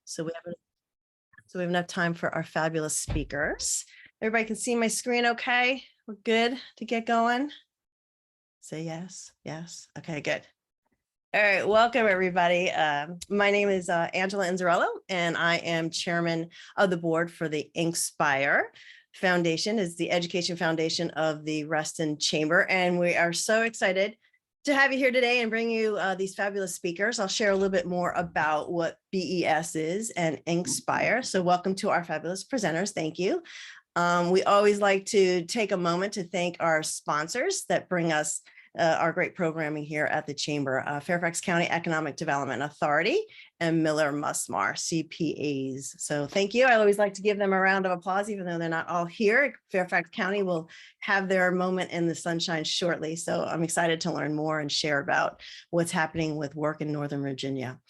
So we have enough time for our fabulous speakers. Everybody can see my screen okay? We're good to get going? Say yes, yes. Okay, good. All right, welcome everybody. My name is Angela Inzarello, and I am chairman of the board for the Inspire Foundation. It's the education foundation of the Reston Chamber, and we are so excited to have you here today and bring you these fabulous speakers. I'll share a little bit more about what BES is and Inspire. So welcome to our fabulous presenters. Thank you. We always like to take a moment to thank our sponsors that bring us our great programming here at the Chamber, Fairfax County Economic Development Authority and Miller Musmar CPAs. So thank you. I always like to give them a round of applause, even though they're not all here. Fairfax County will have their moment in the sunshine shortly. So I'm excited to learn more and share about what's happening with work in Northern Virginia.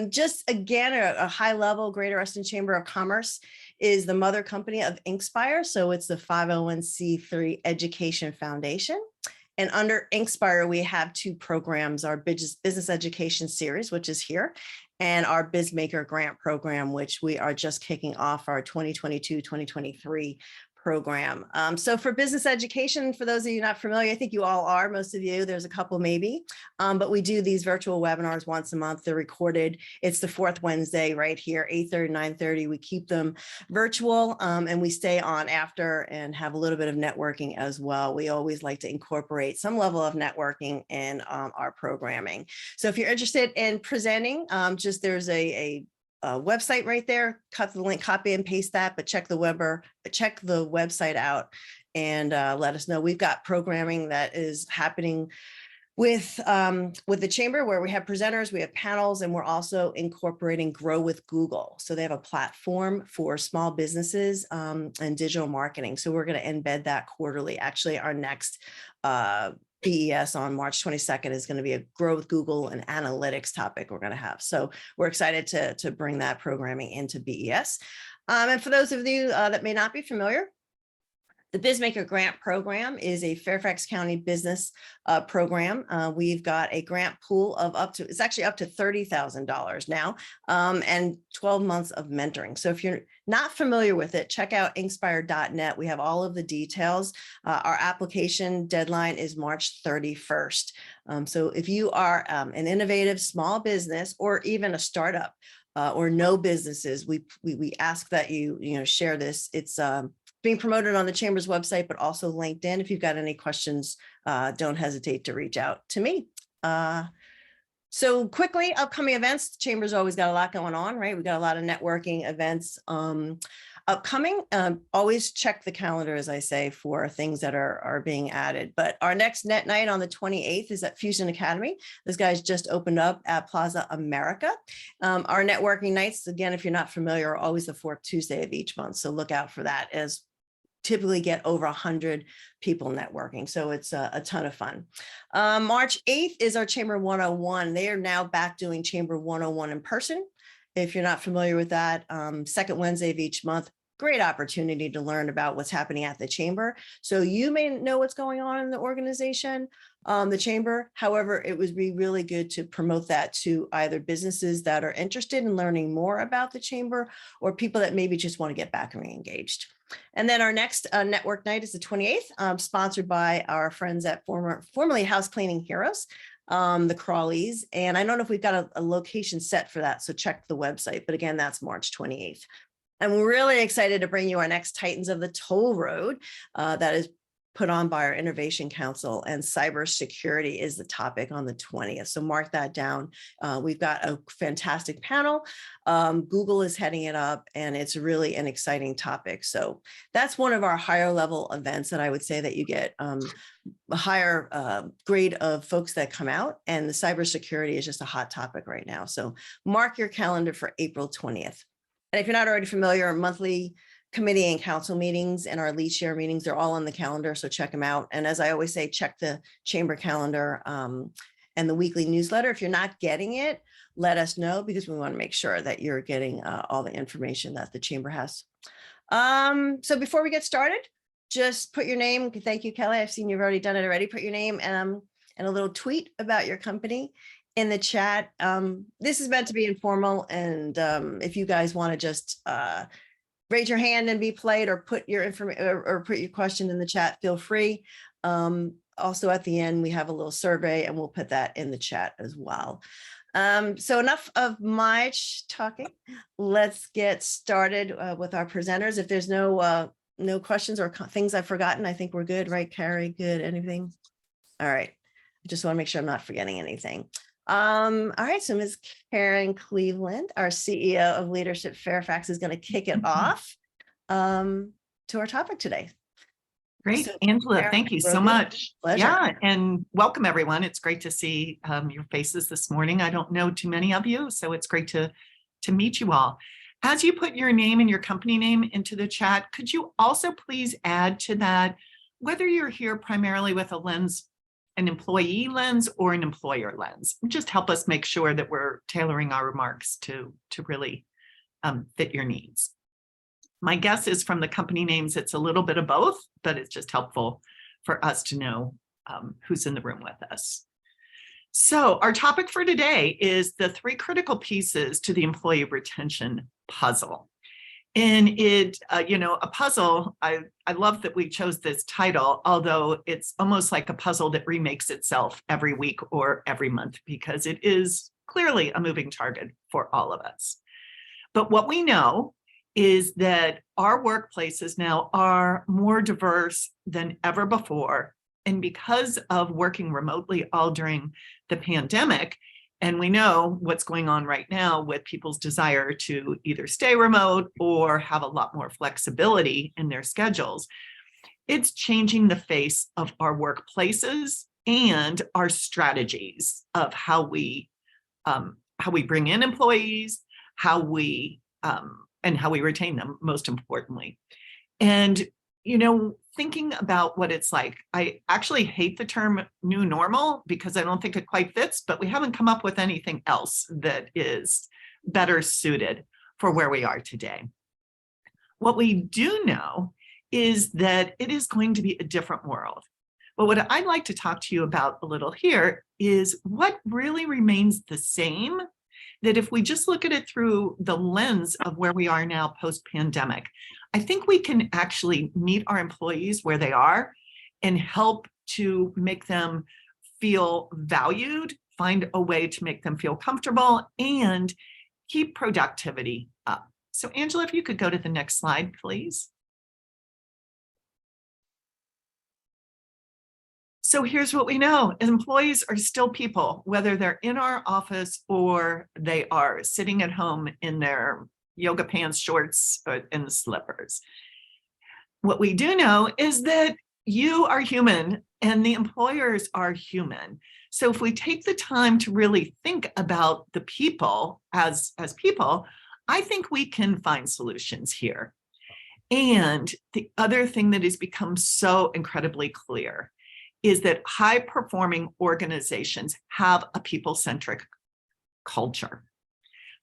Just again, a high level, Greater Reston Chamber of Commerce is the mother company of Inspire. So it's the 501c3 education foundation. And under Inspire, we have two programs, our business education series, which is here, and our BizMaker grant program, which we are just kicking off our 2022-2023 program. So for business education, for those of you not familiar, I think you all are, most of you, there's a couple maybe, but we do these virtual webinars once a month. They're recorded. It's the fourth Wednesday right here, 8:30, 9:30. We keep them virtual and we stay on after and have a little bit of networking as well. We always like to incorporate some level of networking in our programming. So if you're interested in presenting, there's a website right there, cut the link, copy and paste that, but check the website out and let us know. We've got programming that is happening with the Chamber where we have presenters, we have panels, and we're also incorporating Grow with Google. So they have a platform for small businesses and digital marketing. So we're going to embed that quarterly. Actually, our next BES on March 22nd is going to be a Grow with Google and analytics topic we're going to have. So we're excited to bring that programming into BES. And for those of you that may not be familiar, the BizMaker grant program is a Fairfax County business program. We've got a grant pool of it's actually up to $30,000 now, and 12 months of mentoring. So if you're not familiar with it, check out inspire.net. We have all of the details. Our application deadline is March 31st. So if you are an innovative small business or even a startup or no businesses, we ask that you share this. It's being promoted on the Chamber's website, but also LinkedIn. If you've got any questions, don't hesitate to reach out to me. So quickly, upcoming events. The Chamber's always got a lot going on, right? We've got a lot of networking events upcoming. Always check the calendar, as I say, for things that are being added. But our next net night on the 28th is at Fusion Academy. This guy's just opened up at Plaza America. Our networking nights, again, if you're not familiar, are always the fourth Tuesday of each month. So look out for that, as typically get over 100 people networking. So it's a ton of fun. March 8th is our Chamber 101. They are now back doing Chamber 101 in person. If you're not familiar with that, second Wednesday of each month, great opportunity to learn about what's happening at the Chamber. So you may know what's going on in the organization, the Chamber. However, it would be really good to promote that to either businesses that are interested in learning more about the Chamber or people that maybe just want to get back and re-engaged. And then our next network night is the 28th, sponsored by our friends at formerly House Cleaning Heroes, the Crawleys. And I don't know if we've got a location set for that, so check the website. But again, that's March 28th. And we're really excited to bring you our next Titans of the Toll Road that is put on by our Innovation Council, and cybersecurity is the topic on the 20th. So mark that down. We've got a fantastic panel. Google is heading it up, and it's really an exciting topic. So that's one of our higher level events that I would say that you get a higher grade of folks that come out, and the cybersecurity is just a hot topic right now. So mark your calendar for April 20th. And if you're not already familiar, our monthly committee and council meetings and our lead share meetings, they're all on the calendar, so check them out. And as I always say, check the Chamber calendar and the weekly newsletter. If you're not getting it, let us know, because we want to make sure that you're getting all the information that the Chamber has. So before we get started, just put your name. Thank you, Kelly. I've seen you've already done it already. Put your name and a little tweet about your company in the chat. This is meant to be informal, and if you guys want to just raise your hand and be played, or put your information or put your question in the chat, feel free. Also at the end, we have a little survey, and we'll put that in the chat as well. So enough of my talking. Let's get started with our presenters. If there's no questions or things I've forgotten, I think we're good, right, Carrie? Good. Anything? All right. I just want to make sure I'm not forgetting anything. All right. So Ms. Karen Cleveland, our CEO of Leadership Fairfax, is going to kick it off to our topic today. Great, So, Angela, Karen, thank you so much. Pleasure. Yeah, and welcome everyone. It's great to see your faces this morning. I don't know too many of you, so it's great to meet you all. As you put your name and your company name into the chat, could you also please add to that whether you're here primarily with a lens, an employee lens or an employer lens? Just help us make sure that we're tailoring our remarks to really fit your needs. My guess is from the company names, it's a little bit of both, but it's just helpful for us to know who's in the room with us. So our topic for today is the 3 critical pieces to the employee retention puzzle. And it, a puzzle, I love that we chose this title, although it's almost like a puzzle that remakes itself every week or every month, because it is clearly a moving target for all of us. But what we know is that our workplaces now are more diverse than ever before. And because of working remotely all during the pandemic, and we know what's going on right now with people's desire to either stay remote or have a lot more flexibility in their schedules, it's changing the face of our workplaces and our strategies of how we bring in employees, and how we retain them, most importantly. And, thinking about what it's like, I actually hate the term new normal because I don't think it quite fits, but we haven't come up with anything else that is better suited for where we are today. What we do know is that it is going to be a different world. But what I'd like to talk to you about a little here is what really remains the same, that if we just look at it through the lens of where we are now post-pandemic, I think we can actually meet our employees where they are and help to make them feel valued, find a way to make them feel comfortable, and keep productivity up. So Angela, if you could go to the next slide, please. So here's what we know. Employees are still people, whether they're in our office or they are sitting at home in their yoga pants, shorts, and slippers. What we do know is that you are human and the employers are human. So if we take the time to really think about the people as people, I think we can find solutions here. And the other thing that has become so incredibly clear is that high-performing organizations have a people-centric culture.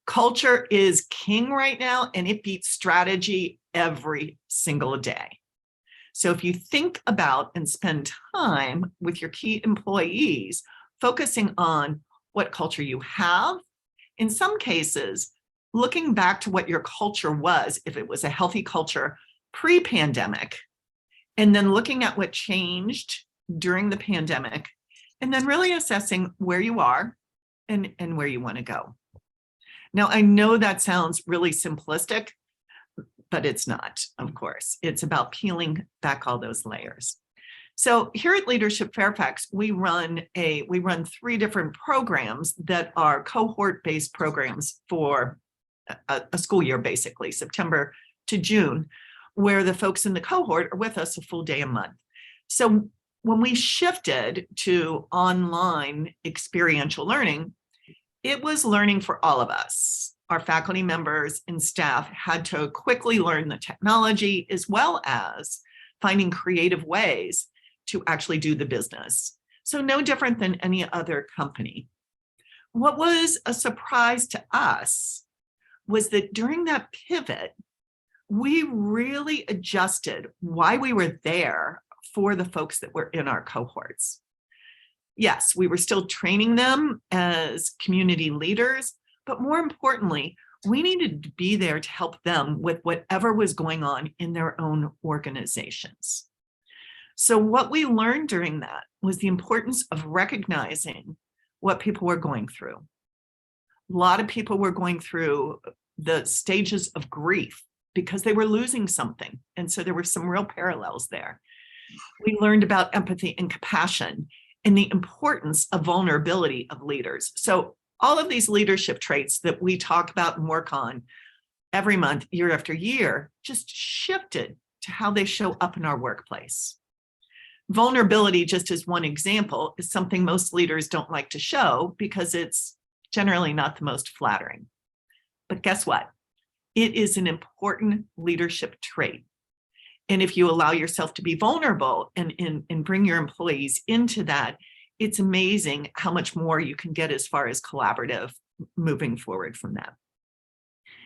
Culture is king right now, and it beats strategy every single day. So if you think about and spend time with your key employees, focusing on what culture you have, in some cases, looking back to what your culture was, if it was a healthy culture pre-pandemic, and then looking at what changed during the pandemic, and then really assessing where you are and where you want to go. Now, I know that sounds really simplistic, but it's not, of course. It's about peeling back all those layers. So here at Leadership Fairfax, we run 3 different programs that are cohort-based programs for a school year, basically, September to June, where the folks in the cohort are with us a full day a month. So when we shifted to online experiential learning, it was learning for all of us. Our faculty members and staff had to quickly learn the technology as well as finding creative ways to actually do the business. So no different than any other company. What was a surprise to us was that during that pivot, we really adjusted why we were there for the folks that were in our cohorts. Yes, we were still training them as community leaders, but more importantly, we needed to be there to help them with whatever was going on in their own organizations. So what we learned during that was the importance of recognizing what people were going through. A lot of people were going through the stages of grief because they were losing something. And so there were some real parallels there. We learned about empathy and compassion and the importance of vulnerability of leaders. So all of these leadership traits that we talk about and work on every month, year after year, just shifted to how they show up in our workplace. Vulnerability, just as one example, is something most leaders don't like to show because it's generally not the most flattering. But guess what? It is an important leadership trait. And if you allow yourself to be vulnerable and bring your employees into that, it's amazing how much more you can get as far as collaborative moving forward from that.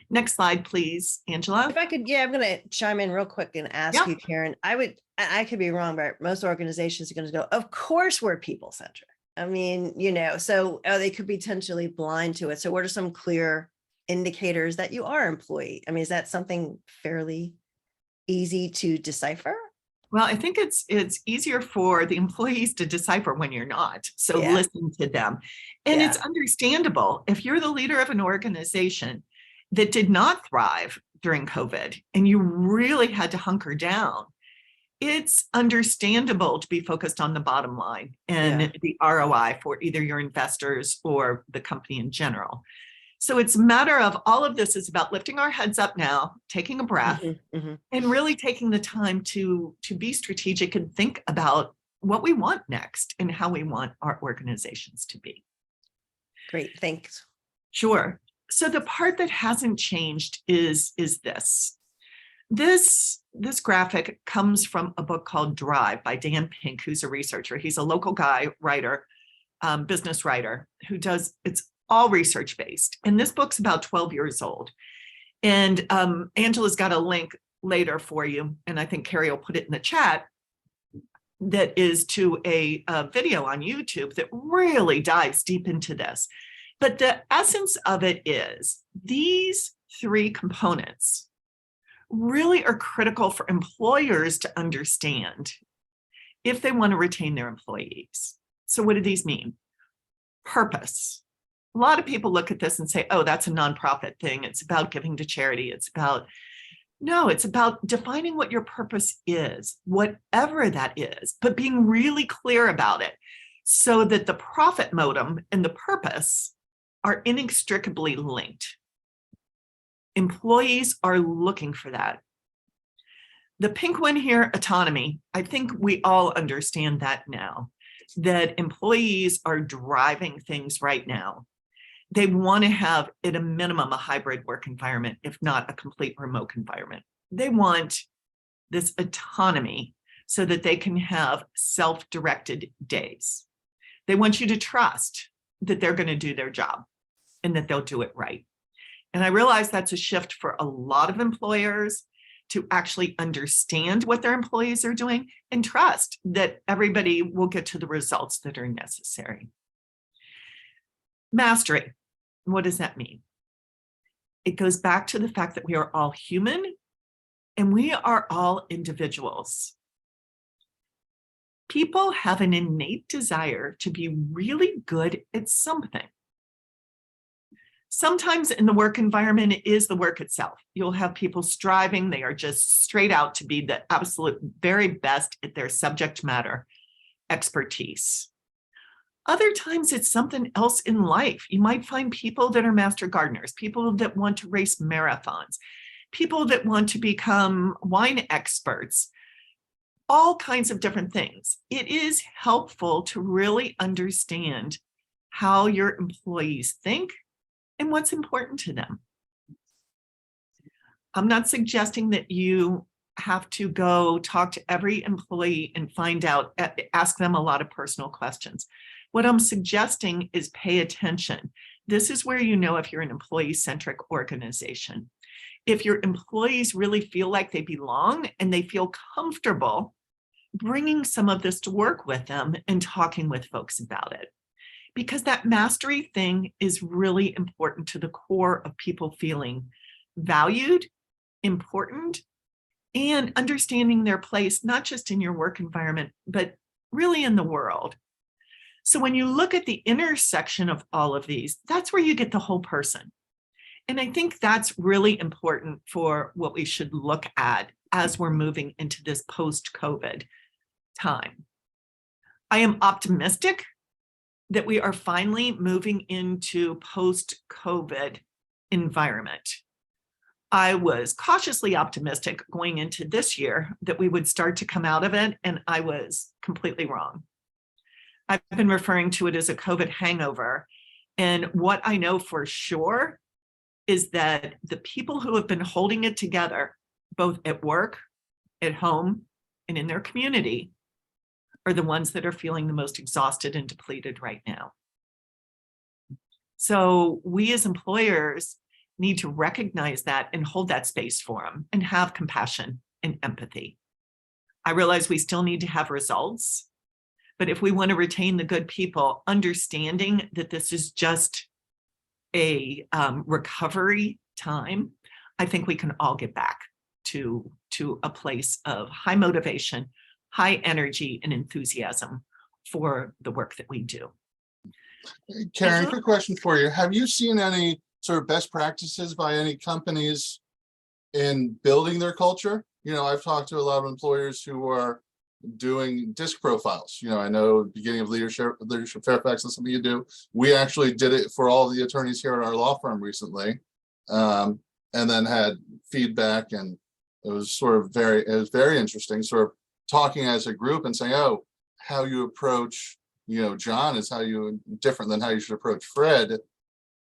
Next slide, please, Angela. If I could, yeah, I'm going to chime in real quick and ask you, Karen. I could be wrong, but most organizations are going to go, of course, we're people-centric. I mean, so they could be potentially blind to it. So what are some clear indicators that you are employee? I mean, is that something fairly easy to decipher? Well, I think it's easier for the employees to decipher when you're not. So listen to them. And it's understandable. If you're the leader of an organization that did not thrive during COVID and you really had to hunker down, it's understandable to be focused on the bottom line and the ROI for either your investors or the company in general. So it's a matter of all of this is about lifting our heads up now, taking a breath, and really taking the time to be strategic and think about what we want next and how we want our organizations to be. Great, thanks. Sure. So the part that hasn't changed is this. This graphic comes from a book called Drive by Dan Pink, who's a researcher. He's a local guy, writer, business writer, who does, it's all research-based. And this book's about 12 years old. And Angela's got a link later for you, and I think Carrie will put it in the chat, that is to a video on YouTube that really dives deep into this. But the essence of it is these three components really are critical for employers to understand if they want to retain their employees. So what do these mean? Purpose. A lot of people look at this and say, oh, that's a nonprofit thing. It's about giving to charity. It's about, no, it's about defining what your purpose is, whatever that is, but being really clear about it so that the profit modem and the purpose are inextricably linked. Employees are looking for that. The pink one here, autonomy, I think we all understand that now, that employees are driving things right now. They want to have, at a minimum, a hybrid work environment, if not a complete remote environment. They want this autonomy so that they can have self-directed days. They want you to trust that they're going to do their job and that they'll do it right. And I realize that's a shift for a lot of employers to actually understand what their employees are doing and trust that everybody will get to the results that are necessary. Mastery. What does that mean? It goes back to the fact that we are all human and we are all individuals. People have an innate desire to be really good at something. Sometimes in the work environment, it is the work itself. You'll have people striving. They are just straight out to be the absolute very best at their subject matter expertise. Other times it's something else in life. You might find people that are master gardeners, people that want to race marathons, people that want to become wine experts, all kinds of different things. It is helpful to really understand how your employees think and what's important to them. I'm not suggesting that you have to go talk to every employee and find out, ask them a lot of personal questions. What I'm suggesting is pay attention. This is where you know if you're an employee-centric organization. If your employees really feel like they belong and they feel comfortable bringing some of this to work with them and talking with folks about it. Because that mastery thing is really important to the core of people feeling valued, important, and understanding their place, not just in your work environment, but really in the world. So when you look at the intersection of all of these, that's where you get the whole person. And I think that's really important for what we should look at as we're moving into this post-COVID time. I am optimistic that we are finally moving into post-COVID environment. I was cautiously optimistic going into this year that we would start to come out of it, and I was completely wrong. I've been referring to it as a COVID hangover. And what I know for sure is that the people who have been holding it together, both at work, at home, and in their community, are the ones that are feeling the most exhausted and depleted right now. So we as employers need to recognize that and hold that space for them and have compassion and empathy. I realize we still need to have results, but if we want to retain the good people, understanding that this is just a recovery time, I think we can all get back to a place of high motivation, high energy, and enthusiasm for the work that we do. Karen, quick question for you. Have you seen any sort of best practices by any companies in building their culture? You know, I've talked to a lot of employers who are doing disc profiles. You know, I know beginning of leadership Fairfax is something you do. We actually did it for all the attorneys here at our law firm recently, and then had feedback, and it was very interesting, sort of talking as a group and saying, oh, how you approach, you know, John is how you different than how you should approach Fred.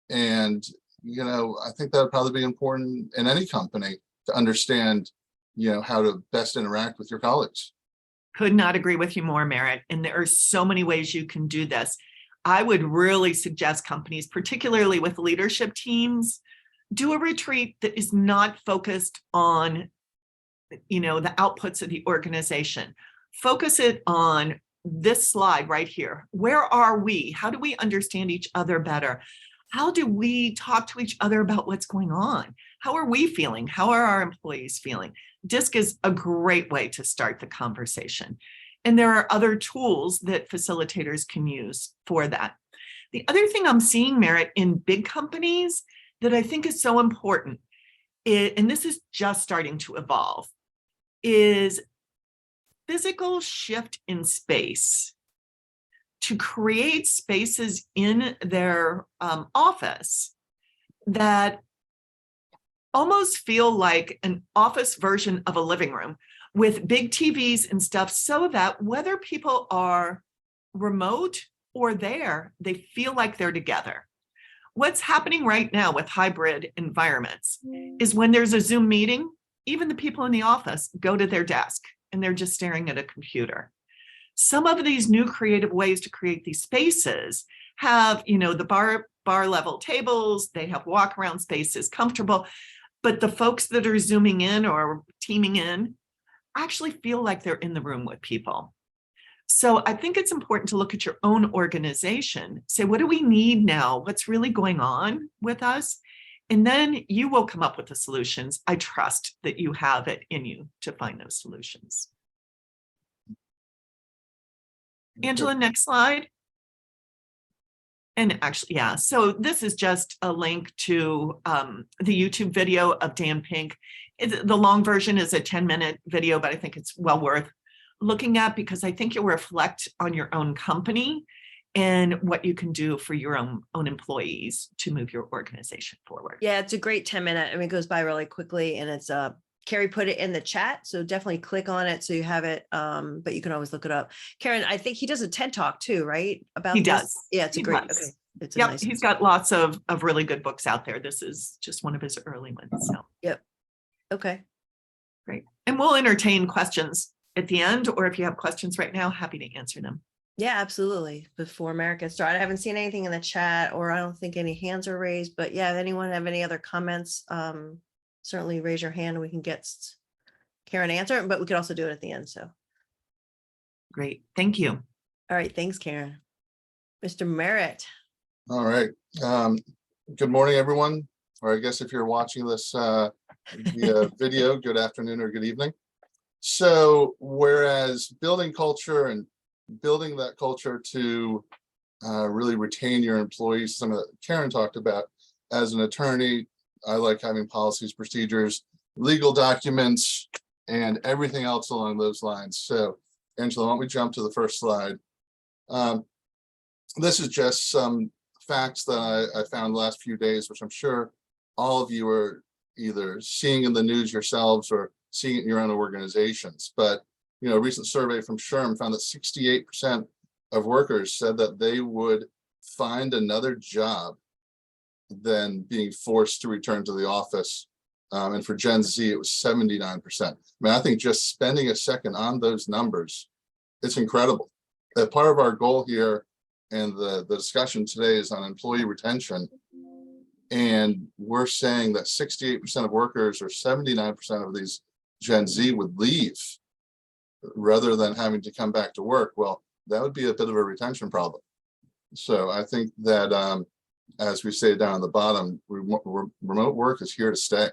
And, you know, I think that would probably be important in any company to understand, you know, how to best interact with your colleagues. Could not agree with you more, Merritt. And there are so many ways you can do this. I would really suggest companies, particularly with leadership teams, do a retreat that is not focused on, you know, the outputs of the organization. Focus it on this slide right here. Where are we? How do we understand each other better? How do we talk to each other about what's going on? How are we feeling? How are our employees feeling? DISC is a great way to start the conversation. And there are other tools that facilitators can use for that. The other thing I'm seeing, Merritt, in big companies that I think is so important, and this is just starting to evolve, is physical shift in space to create spaces in their office that almost feel like an office version of a living room with big TVs and stuff, so that whether people are remote or there, they feel like they're together. What's happening right now with hybrid environments is when there's a Zoom meeting, even the people in the office go to their desk and they're just staring at a computer. Some of these new creative ways to create these spaces have, you know, the bar level tables, they have walk around spaces, comfortable, but the folks that are Zooming in or teaming in actually feel like they're in the room with people. So I think it's important to look at your own organization, say, what do we need now? What's really going on with us? And then you will come up with the solutions. I trust that you have it in you to find those solutions. Angela, next slide. And actually, yeah, so this is just a link to the YouTube video of Dan Pink. The long version is a 10-minute video, but I think it's well worth looking at because I think you'll reflect on your own company and what you can do for your own employees to move your organization forward. Yeah, it's a great 10-minute. I mean, it goes by really quickly, and it's Carrie put it in the chat, so definitely click on it so you have it. But you can always look it up. Karen, I think he does a TED Talk too, right? About he this? does. Yeah, it's a he great. does. Okay. It's yep, nice he's got lots of really good books out there. This is just one of his early ones. So yep. Okay. Great. And we'll entertain questions at the end, or if you have questions right now, happy to answer them. Yeah, absolutely. Before America started, I haven't seen anything in the chat, or I don't think any hands are raised, but yeah, if anyone have any other comments, certainly raise your hand and we can get Karen answer, but we could also do it at the end. So Great. Thank you. All right, thanks, Karen. Mr. Merritt. All right. Good morning, everyone. Or I guess if you're watching this via video, good afternoon or good evening. So whereas building culture and building that culture to really retain your employees, some of that Karen talked about, as an attorney, I like having policies, procedures, legal documents, and everything else along those lines. So Angela, why don't we jump to the first slide? This is just some facts that I found the last few days, which I'm sure all of you are either seeing in the news yourselves or seeing it in your own organizations. But, you know, a recent survey from SHRM found that 68% of workers said that they would find another job than being forced to return to the office. And for Gen Z, it was 79%. I mean, I think just spending a second on those numbers, it's incredible. Part of our goal here and the discussion today is on employee retention. And we're saying that 68% of workers or 79% of these Gen Z would leave rather than having to come back to work. Well, that would be a bit of a retention problem. So I think that, as we say down at the bottom, remote work is here to stay.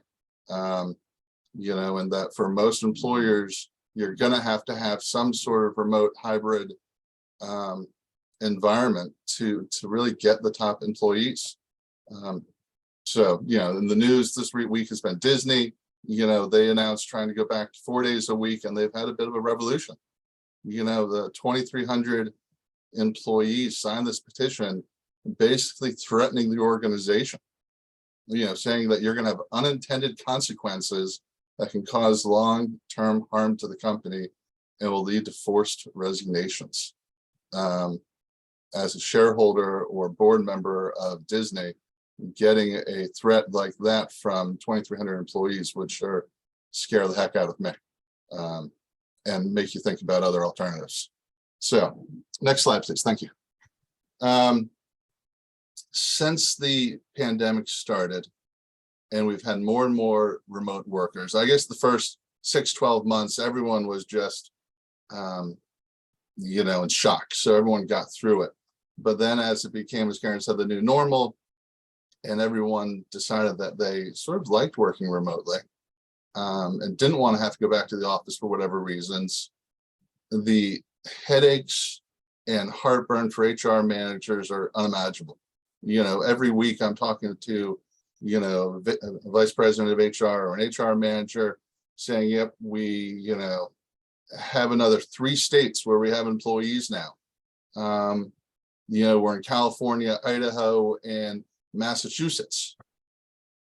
You know, and that for most employers, you're going to have some sort of remote hybrid environment to really get the top employees. So, you know, in the news this week has been Disney. You know, they announced trying to go back to 4 days a week, and they've had a bit of a revolution. You know, the 2,300 employees signed this petition, basically threatening the organization, you know, saying that you're going to have unintended consequences that can cause long-term harm to the company and will lead to forced resignations. As a shareholder or board member of Disney, getting a threat like that from 2,300 employees would sure scare the heck out of me, and make you think about other alternatives. So next slide, please. Thank you. Since the pandemic started, and we've had more and more remote workers, I guess the first 6-12 months, everyone was just, you know, in shock. So everyone got through it. But then as it became, as Karen said, the new normal, and everyone decided that they sort of liked working remotely, and didn't want to have to go back to the office for whatever reasons, the headaches and heartburn for HR managers are unimaginable. You know, every week I'm talking to, you know, a vice president of HR or an HR manager saying, yep, we, you know, have another 3 states where we have employees now. You know, we're in California, Idaho, and Massachusetts.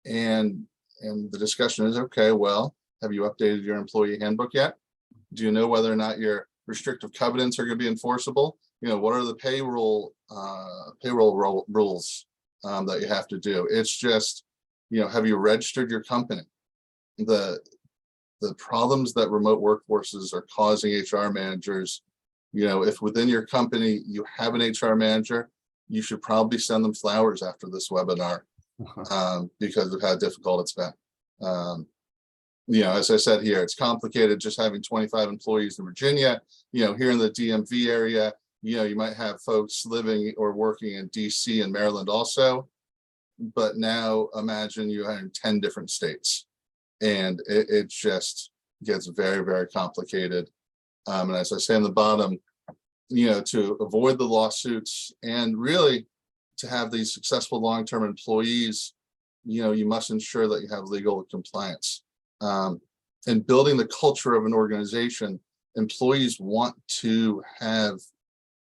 And the discussion is, okay, well, have you updated your employee handbook yet? Do you know whether or not your restrictive covenants are going to be enforceable? You know, what are the payroll rules that you have to do? It's just, you know, have you registered your company? The problems that remote workforces are causing HR managers, you know, if within your company you have an HR manager, you should probably send them flowers after this webinar, because of how difficult it's been. You know, as I said here, it's complicated just having 25 employees in Virginia. You know, here in the DMV area, you know, you might have folks living or working in DC and Maryland also. But now imagine you are in 10 different states, and it just gets very, very complicated. And as I say in the bottom, you know, to avoid the lawsuits and really to have these successful long-term employees, you know, you must ensure that you have legal compliance. And building the culture of an organization, employees want to have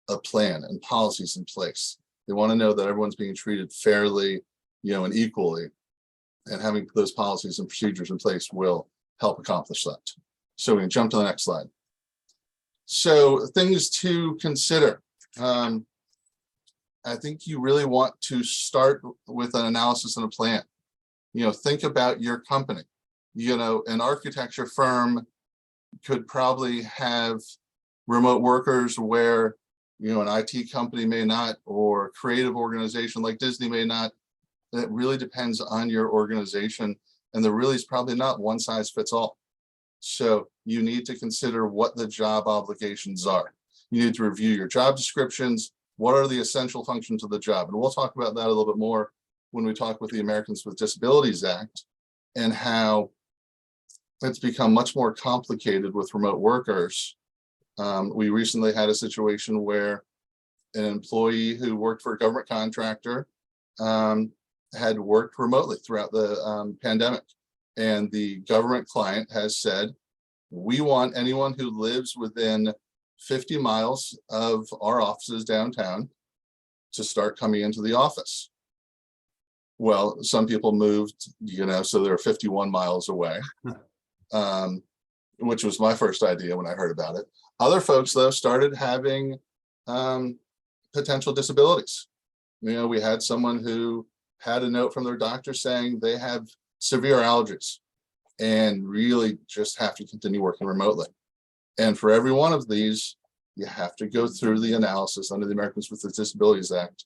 a plan and policies in place. They want to know that everyone's being treated fairly, you know, and equally. And having those policies and procedures in place will help accomplish that. So we can jump to the next slide. So things to consider. I think you really want to start with an analysis and a plan. You know, think about your company. You know, an architecture firm could probably have remote workers where, you know, an IT company may not, or a creative organization like Disney may not. It really depends on your organization, and there really is probably not one size fits all. So you need to consider what the job obligations are. You need to review your job descriptions. What are the essential functions of the job? And we'll talk about that a little bit more when we talk with the Americans with Disabilities Act and how it's become much more complicated with remote workers. We recently had a situation where an employee who worked for a government contractor had worked remotely throughout the pandemic. And the government client has said, we want anyone who lives within 50 miles of our offices downtown to start coming into the office. Well, some people moved, so they're 51 miles away, which was my first idea when I heard about it. Other folks, though, started having potential disabilities. We had someone who had a note from their doctor saying they have severe allergies and really just have to continue working remotely. And for every one of these, you have to go through the analysis under the Americans with Disabilities Act.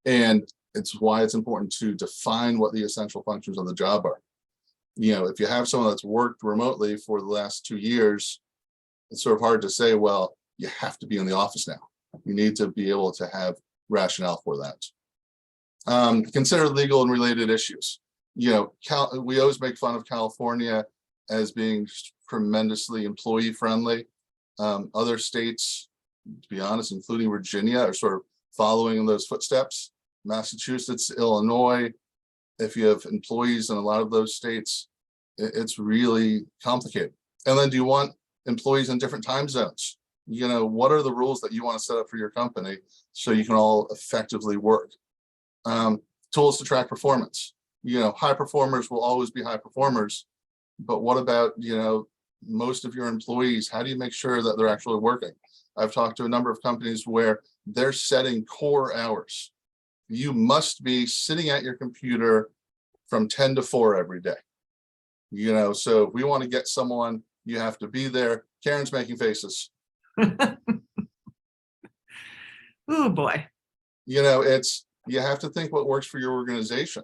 And it's why it's important to define what the essential functions of the job are. If you have someone that's worked remotely for the last 2 years, it's sort of hard to say, well, you have to be in the office now. You need to be able to have rationale for that. Consider legal and related issues. We always make fun of California as being tremendously employee friendly. Other states, to be honest, including Virginia, are sort of following in those footsteps. Massachusetts, Illinois, if you have employees in a lot of those states, it's really complicated. And then do you want employees in different time zones? What are the rules that you want to set up for your company so you can all effectively work? Tools to track performance. High performers will always be high performers, but what about, most of your employees? How do you make sure that they're actually working? I've talked to a number of companies where they're setting core hours. You must be sitting at your computer from 10 to 4 every day. So if we want to get someone, you have to be there. Karen's making faces. Oh boy. You have to think what works for your organization.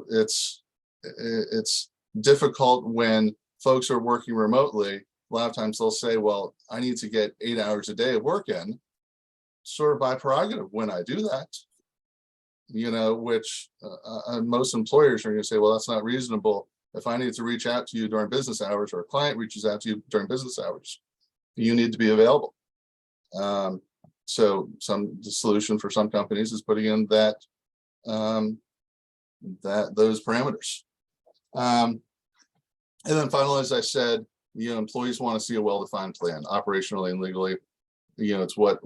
It's difficult when folks are working remotely. A lot of times they'll say, well, I need to get 8 hours a day of work in, sort of by prerogative when I do that, which most employers are going to say, well, that's not reasonable. If I need to reach out to you during business hours, or a client reaches out to you during business hours, you need to be available. So the solution for some companies is putting in those parameters. And then finally, as I said, employees want to see a well-defined plan, operationally and legally. It's what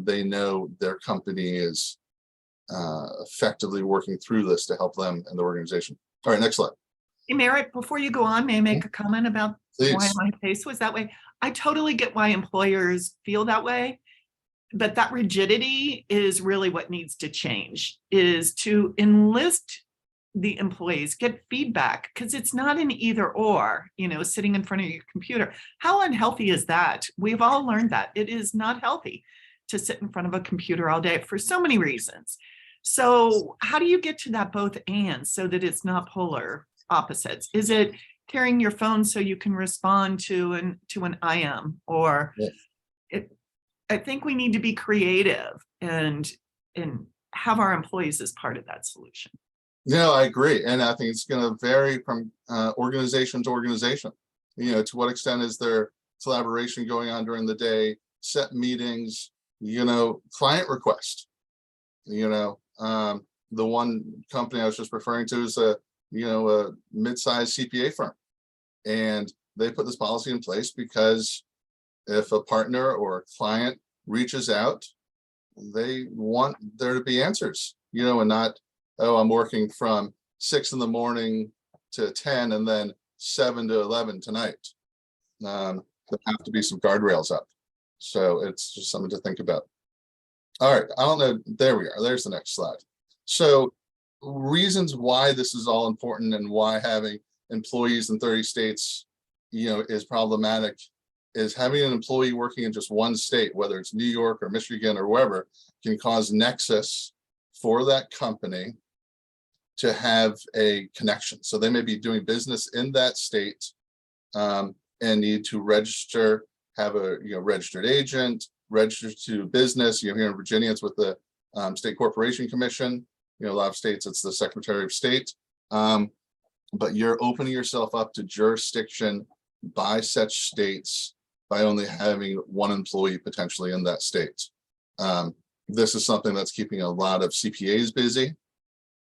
they know their company is effectively working through this to help them and the organization. All right, next slide. Hey, Merritt, before you go on, may I make a comment about Please. why my face was that way? I totally get why employers feel that way, but that rigidity is really what needs to change, is to enlist the employees, get feedback, because it's not an either or, sitting in front of your computer. How unhealthy is that? We've all learned that. It is not healthy to sit in front of a computer all day for so many reasons. So how do you get to that both and so that it's not polar opposites? Is it carrying your phone so you can respond to an IM, or I think we need to be creative and have our employees as part of that solution. I agree. And I think it's going to vary from organization to organization. To what extent is there collaboration going on during the day, set meetings, client request. The one company I was just referring to is a mid-sized CPA firm. And they put this policy in place because if a partner or a client reaches out, they want there to be answers, and not, oh, I'm working from 6 a.m. to 10 and then 7 to 11 tonight. There have to be some guardrails up. So it's just something to think about. All right, I don't know. There we are. There's the next slide. So reasons why this is all important and why having employees in 30 states, is problematic is having an employee working in just one state, whether it's New York or Michigan or wherever, can cause nexus for that company to have a connection. So they may be doing business in that state, and and need to register, have a registered agent, register to business. Here in Virginia, it's with the State Corporation Commission. A lot of states, it's the Secretary of State. But you're opening yourself up to jurisdiction by such states by only having one employee potentially in that state. This is something that's keeping a lot of CPAs busy.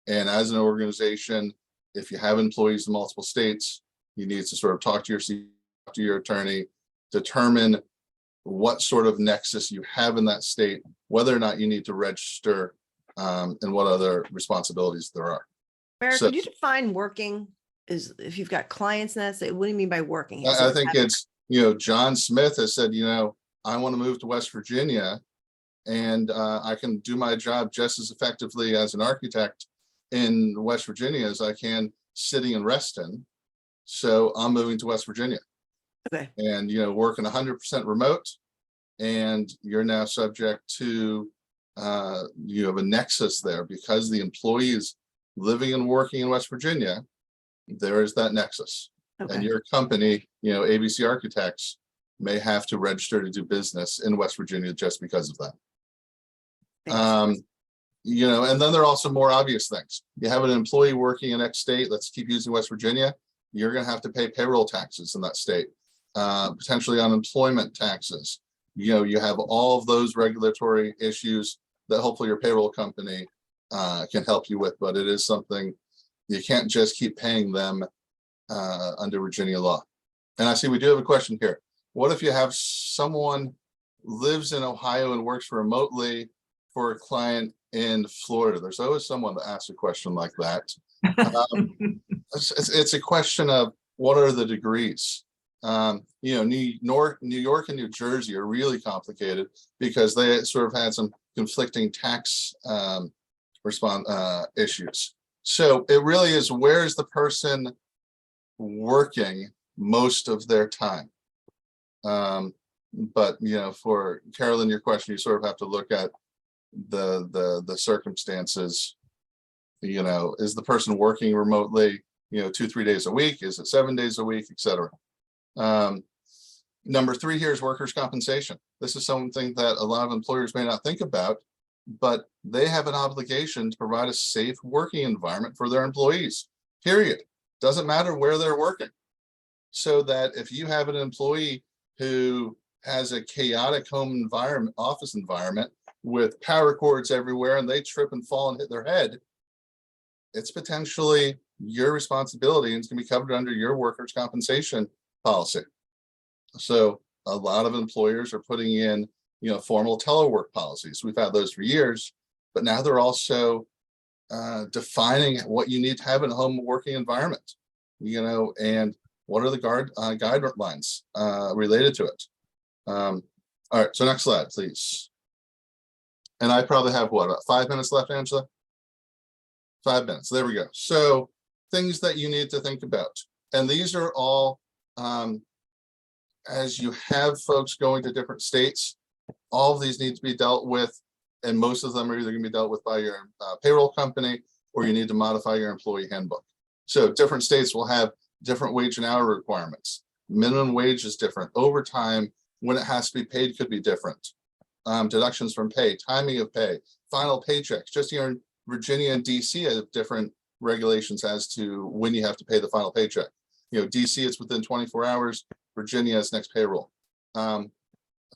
And as an organization, if you have employees in multiple states, you need to sort of talk to your attorney, determine what sort of nexus you have in that state, whether or not you need to register, and what other responsibilities there are. Merritt, So- could you define working is if you've got clients in that state, what do you mean by working? Is I it think having- it's, John Smith has said, I want to move to West Virginia, and I can do my job just as effectively as an architect in West Virginia as I can sitting in Reston. So I'm moving to West Virginia. Okay. And, working 100% remote, and you're now subject to, you have a nexus there because the employees living and working in West Virginia, there is that nexus. And Okay. your company, ABC Architects, may have to register to do business in West Virginia just because of that. Thanks. And then there are also more obvious things. You have an employee working in X state, let's keep using West Virginia, you're going to have to pay payroll taxes in that state, potentially unemployment taxes. You have all of those regulatory issues that hopefully your payroll company can help you with, but it is something you can't just keep paying them under Virginia law. And I see we do have a question here. What if you have someone lives in Ohio and works remotely for a client in Florida? There's always someone that asks a question like that. It's a question of what are the degrees? New York and New Jersey are really complicated because they sort of had some conflicting tax issues. So it really is, where's the person working most of their time? But for Carolyn, your question, you sort of have to look at the circumstances. Is the person working remotely 2-3 days a week? Is it 7 days a week, etc. Number 3 here is workers' compensation. This is something that a lot of employers may not think about, but they have an obligation to provide a safe working environment for their employees, period. Doesn't matter where they're working. So that if you have an employee who has a chaotic home environment, office environment with power cords everywhere, and they trip and fall and hit their head, it's potentially your responsibility, and it's going to be covered under your workers' compensation policy. So a lot of employers are putting in, formal telework policies. We've had those for years, but now they're also defining what you need to have in a home working environment, and what are the guidelines related to it. All right, so next slide, please. And I probably have about 5 minutes left, Angela? 5 minutes, there we go. So things that you need to think about. And these are all, as you have folks going to different states, all of these need to be dealt with. And most of them are either going to be dealt with by your payroll company, or you need to modify your employee handbook. So different states will have different wage and hour requirements. Minimum wage is different. Overtime, when it has to be paid, could be different. Deductions from pay, timing of pay, final paychecks. Just here in Virginia and DC have different regulations as to when you have to pay the final paycheck. DC, it's within 24 hours. Virginia is next payroll.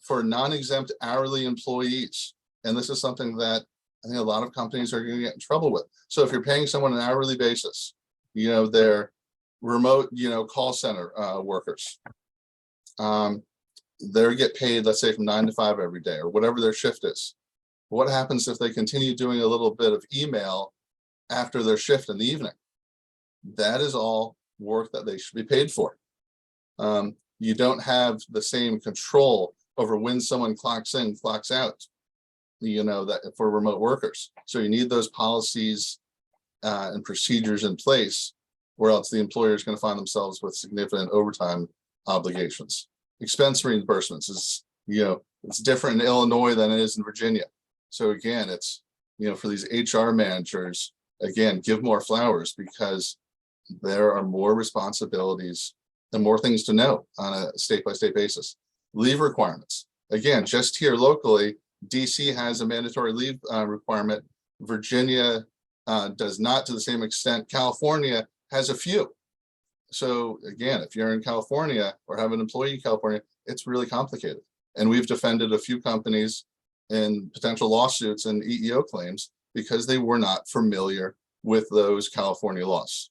For non-exempt hourly employees, and this is something that I think a lot of companies are going to get in trouble with. So if you're paying someone an hourly basis, they're remote, call center workers. They get paid, let's say, from 9 to 5 every day, or whatever their shift is. What happens if they continue doing a little bit of email after their shift in the evening? That is all work that they should be paid for. You don't have the same control over when someone clocks in, clocks out, that for remote workers. So you need those policies and procedures in place, or else the employer is going to find themselves with significant overtime obligations. Expense reimbursements is, it's different in Illinois than it is in Virginia. So again, it's, for these HR managers, again, give more flowers, because there are more responsibilities and more things to know on a state-by-state basis. Leave requirements. Again, just here locally, DC has a mandatory leave requirement. Virginia does not to the same extent. California has a few. So again, if you're in California or have an employee in California, it's really complicated. And we've defended a few companies in potential lawsuits and EEO claims because they were not familiar with those California laws.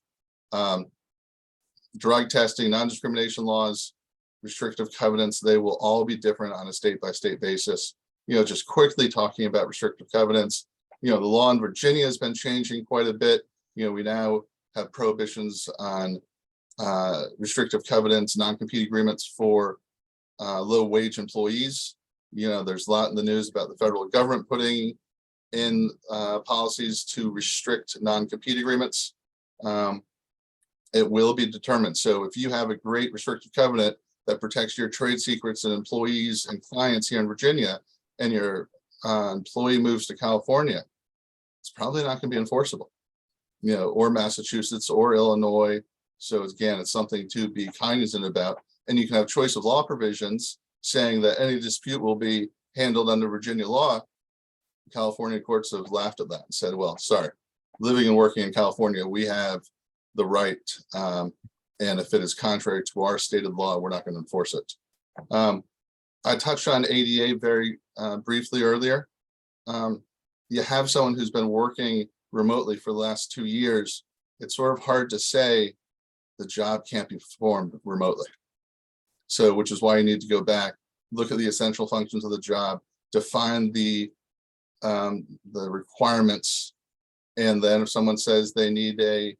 Drug testing, non-discrimination laws, restrictive covenants, they will all be different on a state-by-state basis. Just quickly talking about restrictive covenants, the law in Virginia has been changing quite a bit. We now have prohibitions on restrictive covenants, non-compete agreements for low-wage employees. There's a lot in the news about the federal government putting in policies to restrict non-compete agreements. It will be determined. So if you have a great restrictive covenant that protects your trade secrets and employees and clients here in Virginia, and your employee moves to California, it's probably not going to be enforceable, or Massachusetts or Illinois. So again, it's something to be cognizant about. And you can have choice of law provisions saying that any dispute will be handled under Virginia law. California courts have laughed at that and said, well, sorry, living and working in California, we have the right. And if it is contrary to our stated law, we're not going to enforce it. I touched on ADA very briefly earlier. You have someone who's been working remotely for the last 2 years. It's sort of hard to say the job can't be performed remotely. So, which is why you need to go back, look at the essential functions of the job, define the requirements, and then if someone says they need a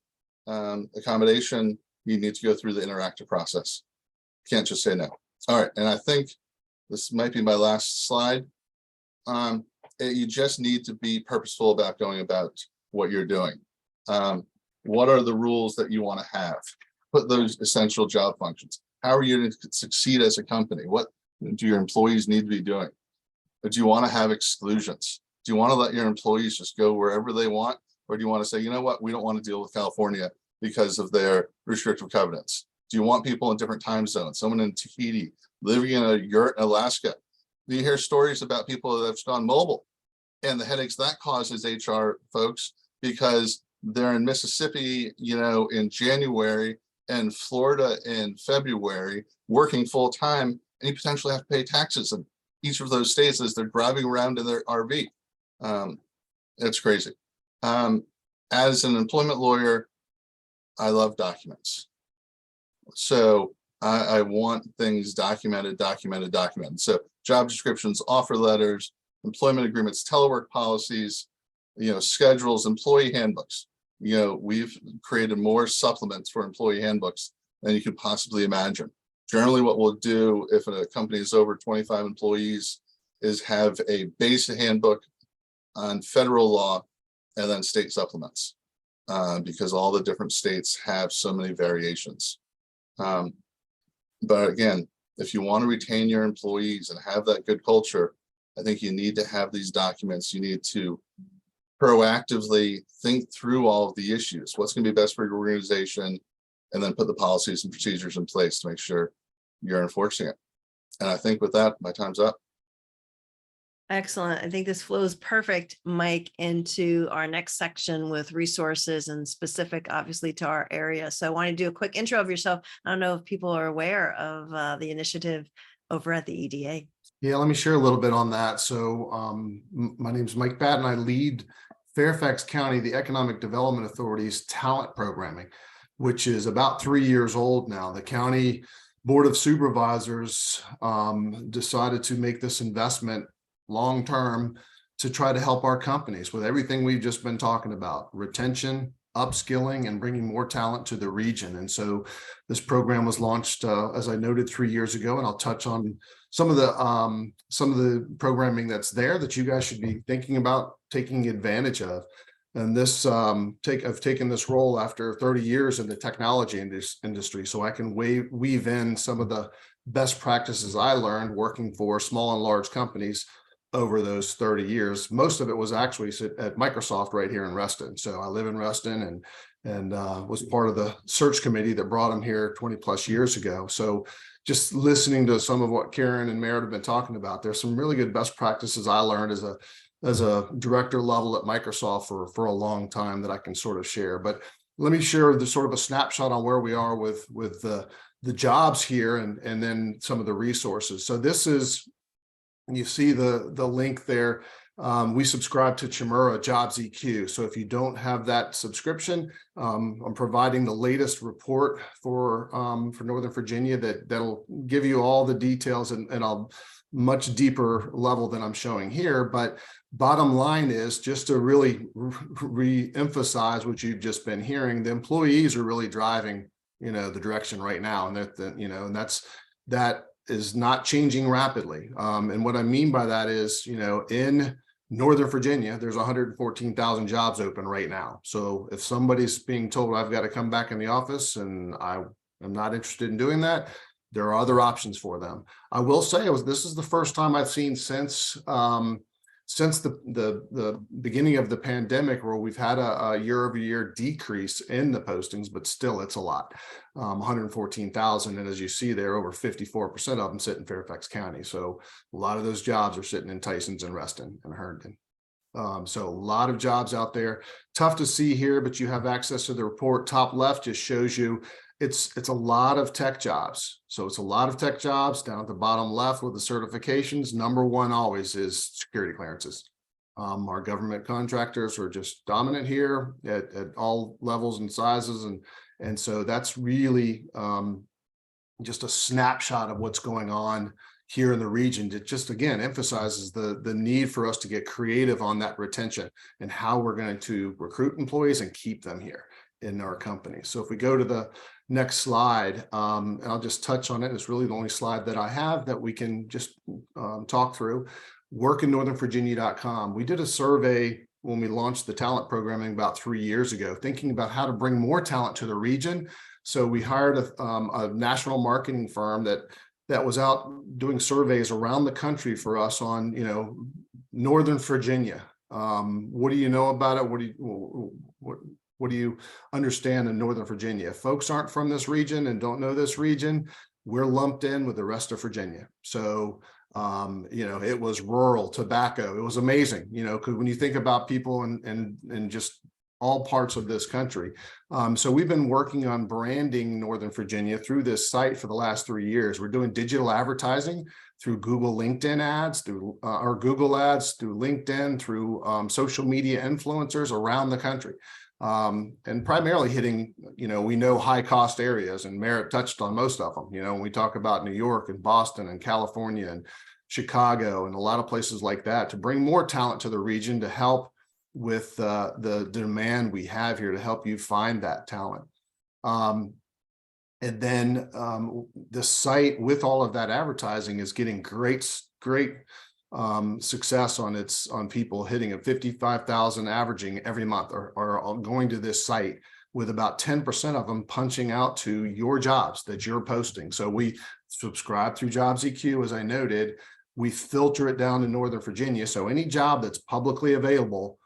accommodation, you need to go through the interactive process. You can't just say no. All right, and I think this might be my last slide. You just need to be purposeful about going about what you're doing. What are the rules that you want to have? Put those essential job functions. How are you going to succeed as a company? What do your employees need to be doing? Or do you want to have exclusions? Do you want to let your employees just go wherever they want? Or do you want to say, you know what, we don't want to deal with California because of their restrictive covenants? Do you want people in different time zones? Someone in Tahiti, living in a yurt in Alaska. Do you hear stories about people that have gone mobile and the headaches that causes HR folks because they're in Mississippi, in January and Florida in February, working full time, and you potentially have to pay taxes in each of those states as they're driving around in their RV. It's crazy. As an employment lawyer, I love documents. So I want things documented. So job descriptions, offer letters, employment agreements, telework policies, schedules, employee handbooks. We've created more supplements for employee handbooks than you could possibly imagine. Generally, what we'll do if a company is over 25 employees is have a base handbook on federal law and then state supplements because all the different states have so many variations. But again, if you want to retain your employees and have that good culture, I think you need to have these documents. You need to proactively think through all of the issues. What's going to be best for your organization, and then put the policies and procedures in place to make sure you're enforcing it. And I think with that, my time's up. Excellent. I think this flows perfect, Mike, into our next section with resources and specific, obviously, to our area. So I want to do a quick intro of yourself. I don't know if people are aware of the initiative over at the EDA. Yeah, let me share a little bit on that. So my name is Mike Batt, and I lead Fairfax County, the Economic Development Authority's talent programming, which is about 3 years old now. The county board of supervisors decided to make this investment long-term to try to help our companies with everything we've just been talking about: retention, upskilling, and bringing more talent to the region. And so this program was launched, as I noted, 3 years ago, and I'll touch on some of the programming that's there that you guys should be thinking about taking advantage of. And this I've taken this role after 30 years in the technology industry, so I can weave in some of the best practices I learned working for small and large companies over those 30 years. Most of it was actually at Microsoft right here in Reston. So I live in Reston and was part of the search committee that brought them here 20 plus years ago. So just listening to some of what Karen and Merritt have been talking about, there's some really good best practices I learned as a director level at Microsoft for a long time that I can sort of share. But let me share the sort of a snapshot on where we are with the jobs here and then some of the resources. So this is, you see the link there. We subscribe to Chimera Jobs EQ. So if you don't have that subscription, I'm providing the latest report for Northern Virginia that'll give you all the details and a much deeper level than I'm showing here. But bottom line is, just to really re-emphasize what you've just been hearing, the employees are really driving, the direction right now, and that is not changing rapidly. And what I mean by that is, in Northern Virginia, there's 114,000 jobs open right now. So if somebody's being told I've got to come back in the office and I am not interested in doing that, there are other options for them. I will say this is the first time I've seen since the beginning of the pandemic where we've had a year-over-year decrease in the postings, but still it's a lot, 114,000. And as you see there, over 54% of them sit in Fairfax County. So a lot of those jobs are sitting in Tysons and Reston and Herndon. So a lot of jobs out there. Tough to see here, but you have access to the report. Top left just shows you it's a lot of tech jobs. So it's a lot of tech jobs. Down at the bottom left with the certifications, number one always is security clearances. Our government contractors are just dominant here at all levels and sizes. And so that's really just a snapshot of what's going on here in the region. It just, again, emphasizes the need for us to get creative on that retention and how we're going to recruit employees and keep them here in our company. So if we go to the next slide, and I'll just touch on it. It's really the only slide that I have that we can just talk through. Workinnorthernvirginia.com. We did a survey when we launched the talent programming about 3 years ago, thinking about how to bring more talent to the region. So we hired a national marketing firm that was out doing surveys around the country for us on, Northern Virginia. What do you know about it? What do you understand in Northern Virginia? If folks aren't from this region and don't know this region, we're lumped in with the rest of Virginia. So, it was rural, tobacco. It was amazing, because when you think about people and just all parts of this country. So we've been working on branding Northern Virginia through this site for the last 3 years. We're doing digital advertising through Google LinkedIn ads, through or Google ads, through LinkedIn, through social media influencers around the country. And primarily hitting, we know high cost areas, and Merritt touched on most of them. When we talk about New York and Boston and California and Chicago and a lot of places like that, to bring more talent to the region to help with the demand we have here to help you find that talent. And then the site with all of that advertising is getting great success on people hitting a 55,000 averaging every month are going to this site, with about 10% of them punching out to your jobs that you're posting. So we subscribe through Jobs EQ, as I noted. We filter it down to Northern Virginia. So any job that's publicly available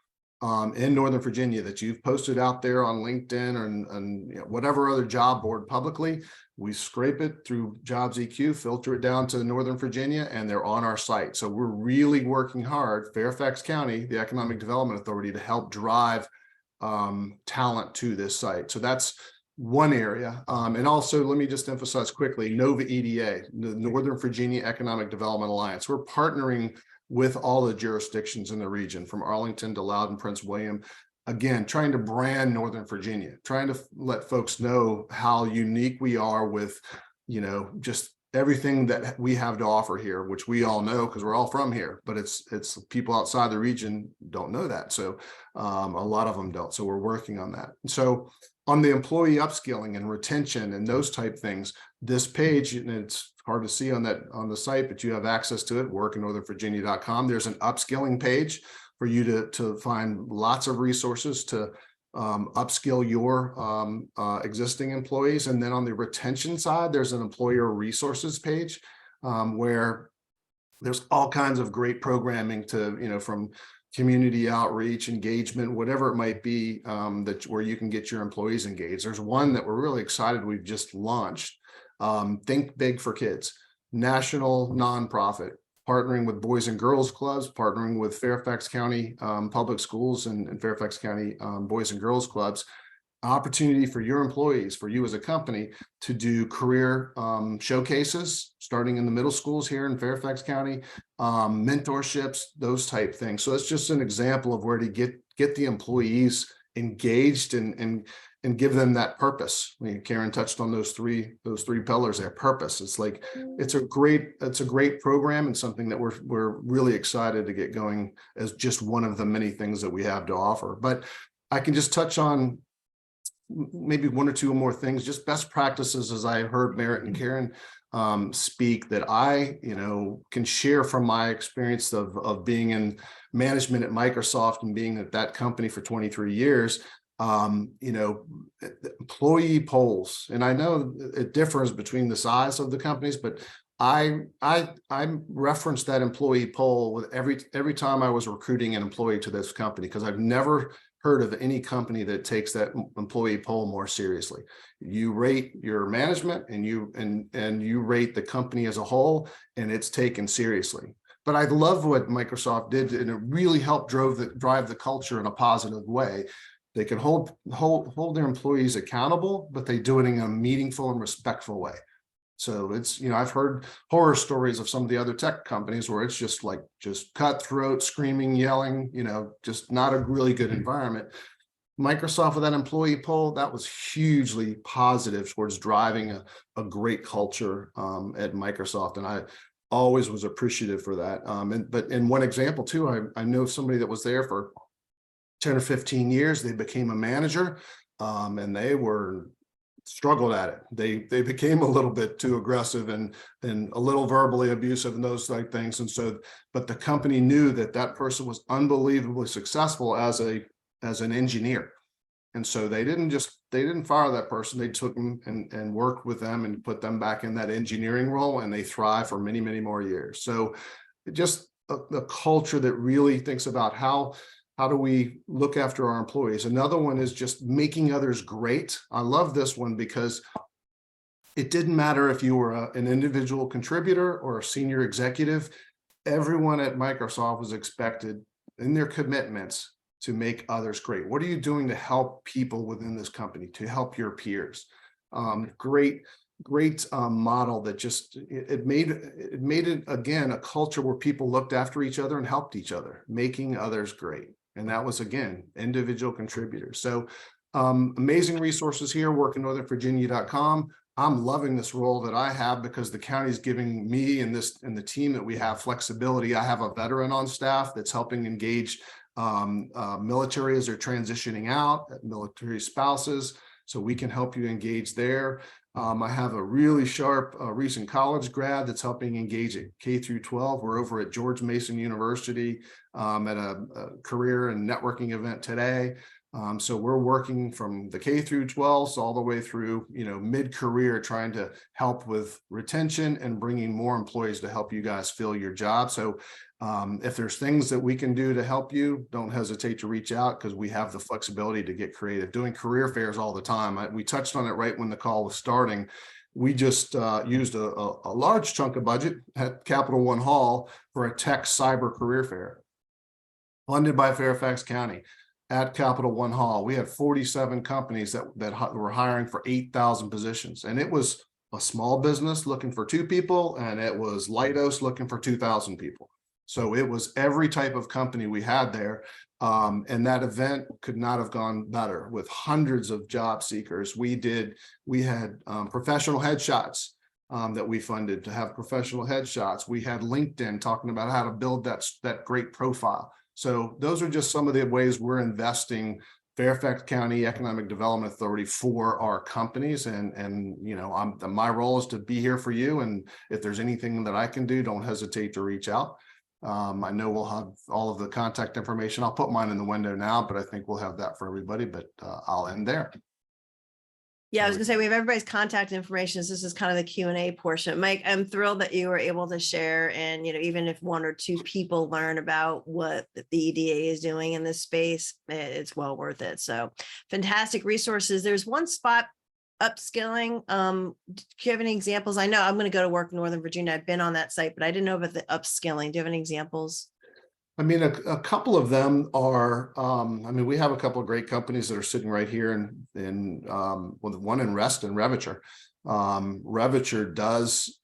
in Northern Virginia that you've posted out there on LinkedIn and whatever other job board publicly, we scrape it through Jobs EQ, filter it down to Northern Virginia, and they're on our site. So we're really working hard, Fairfax County, the Economic Development Authority, to help drive talent to this site. So that's one area. And also, let me just emphasize quickly, NOVA EDA, the Northern Virginia Economic Development Alliance. We're partnering with all the jurisdictions in the region, from Arlington to Loudoun, Prince William. Again, trying to brand Northern Virginia, trying to let folks know how unique we are with, just everything that we have to offer here, which we all know because we're all from here, but it's people outside the region don't know that. So a lot of them don't. So we're working on that. So on the employee upskilling and retention and those type things, this page, and it's hard to see on the site, but you have access to it, workinnorthernvirginia.com. There's an upskilling page for you to find lots of resources to upskill your existing employees. And then on the retention side, there's an employer resources page where There's all kinds of great programming to, from community outreach, engagement, whatever it might be, that where you can get your employees engaged. There's one that we're really excited. We've just launched, Think Big for Kids, national nonprofit, partnering with Boys and Girls Clubs, partnering with Fairfax County Public Schools and Fairfax County Boys and Girls Clubs. Opportunity for your employees, for you as a company, to do career showcases, starting in the middle schools here in Fairfax County, mentorships, those type things. So it's just an example of where to get the employees engaged and give them that purpose. I mean, Karen touched on those three pillars there. Purpose. It's like it's a great program, and something that we're really excited to get going as just one of the many things that we have to offer. But I can just touch on maybe one or two more things, just best practices, as I heard Merritt and Karen speak, that I, can share from my experience of being in management at Microsoft and being at that company for 23 years. Employee polls, and I know it differs between the size of the companies, but I referenced that employee poll with every time I was recruiting an employee to this company, because I've never heard of any company that takes that employee poll more seriously. You rate your management and you rate the company as a whole, and it's taken seriously. But I love what Microsoft did, and it really helped drive the culture in a positive way. They can hold their employees accountable, but they do it in a meaningful and respectful way. So it's, I've heard horror stories of some of the other tech companies where it's just cutthroat, screaming, yelling, just not a really good environment. Microsoft, with that employee poll, that was hugely positive towards driving a great culture at Microsoft. And I always was appreciative for that. But in one example too, I know somebody that was there for 10 or 15 years. They became a manager, and they struggled at it. They became a little bit too aggressive and a little verbally abusive and those like things. And so, but the company knew that person was unbelievably successful as an engineer. And so they didn't fire that person. They took them and worked with them and put them back in that engineering role, and they thrive for many, many more years. So just a culture that really thinks about how do we look after our employees. Another one is just making others great. I love this one because it didn't matter if you were an individual contributor or a senior executive. Everyone at Microsoft was expected in their commitments to make others great. What are you doing to help people within this company, to help your peers? Great model that just it made it again a culture where people looked after each other and helped each other, making others great. And that was, again, individual contributors. So amazing resources here, workinnorthernvirginia.com. I'm loving this role that I have because the county is giving me and the team that we have flexibility. I have a veteran on staff that's helping engage military as they're transitioning out, military spouses, so we can help you engage there. I have a really sharp recent college grad that's helping engage at K through 12. We're over at George Mason University at a career and networking event today. So we're working from the K through 12 all the way through, mid-career, trying to help with retention and bringing more employees to help you guys fill your job. So if there's things that we can do to help you, don't hesitate to reach out, because we have the flexibility to get creative. Doing career fairs all the time. We touched on it right when the call was starting. We just used a large chunk of budget at Capital One Hall for a tech cyber career fair funded by Fairfax County at Capital One Hall. We had 47 companies that were hiring for 8,000 positions. And it was a small business looking for 2 people, and it was Leidos looking for 2,000 people. So it was every type of company we had there. And that event could not have gone better, with hundreds of job seekers. We had professional headshots that we funded to have professional headshots. We had LinkedIn talking about how to build that great profile. So those are just some of the ways we're investing Fairfax County Economic Development Authority for our companies. And my role is to be here for you. And if there's anything that I can do, don't hesitate to reach out. I know we'll have all of the contact information. I'll put mine in the window now, but I think we'll have that for everybody. But I'll end there. Yeah, I was gonna say, we have everybody's contact information. So this is kind of the Q&A portion. Mike, I'm thrilled that you were able to share, and, even if one or two people learn about what the EDA is doing in this space, it's well worth it. So fantastic resources. There's one spot, upskilling. Do you have any examples? I know I'm going to go to work in Northern Virginia. I've been on that site, but I didn't know about the upskilling. Do you have any examples? I mean, a couple of them are, we have a couple of great companies that are sitting right here with one in Reston, Reviture. Reviture does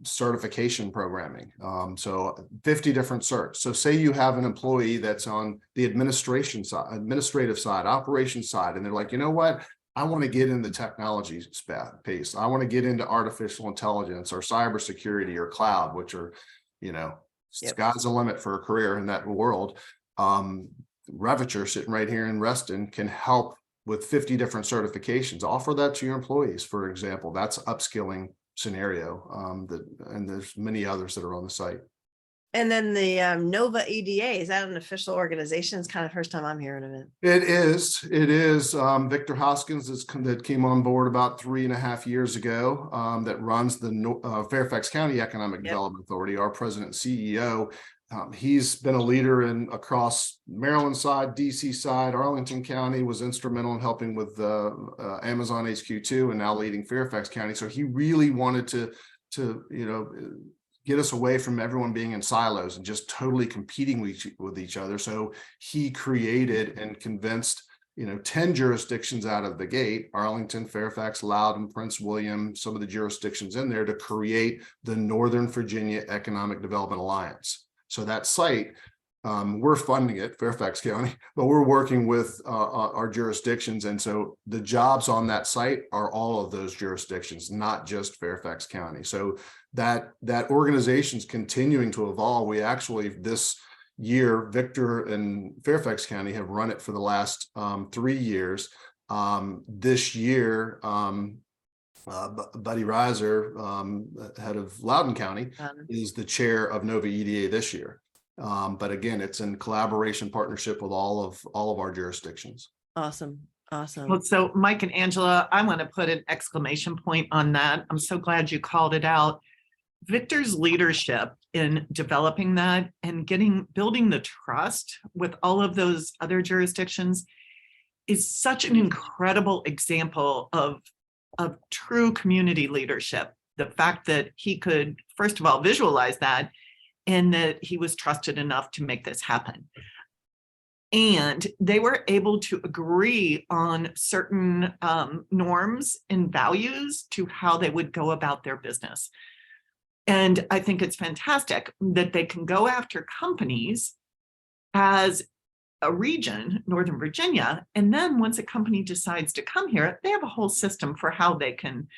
certification programming. So 50 different certs. So say you have an employee that's on the administrative side, operations side, and they're like, you know what? I want to get in the technology space. I want to get into artificial intelligence or cybersecurity or cloud, which are, Yep. Sky's the limit for a career in that world. Reviture sitting right here in Reston can help with 50 different certifications. Offer that to your employees, for example. That's upskilling scenario. And there's many others that are on the site. And then the Nova EDA, is that an official organization? It's kind of the first time I'm hearing of it. It is. Victor Hoskins that came on board about 3.5 years ago, that runs the Fairfax County Economic Development Authority, our president and CEO. He's been a leader across Maryland side, DC side, Arlington County, was instrumental in helping with Amazon HQ2 and now leading Fairfax County. So he really wanted to get us away from everyone being in silos and just totally competing with each other. So he created and convinced, 10 jurisdictions out of the gate, Arlington, Fairfax, Loudoun, Prince William, some of the jurisdictions in there, to create the Northern Virginia Economic Development Alliance. So that site, we're funding it, Fairfax County, but we're working with our jurisdictions. And so the jobs on that site are all of those jurisdictions, not just Fairfax County. So that organization's continuing to evolve. We actually, this year, Victor and Fairfax County have run it for the last 3 years. This year, Buddy Reiser, head of Loudoun County, is the chair of Nova EDA this year. But again, it's in collaboration, partnership with all of our jurisdictions. Awesome. Well, so Mike and Angela, I want to put an exclamation point on that. I'm so glad you called it out. Victor's leadership in developing that and building the trust with all of those other jurisdictions is such an incredible example of true community leadership. The fact that he could, first of all, visualize that, and that he was trusted enough to make this happen. And they were able to agree on certain norms and values to how they would go about their business. And I think it's fantastic that they can go after companies as a region, Northern Virginia, and then once a company decides to come here, they have a whole system for how they can,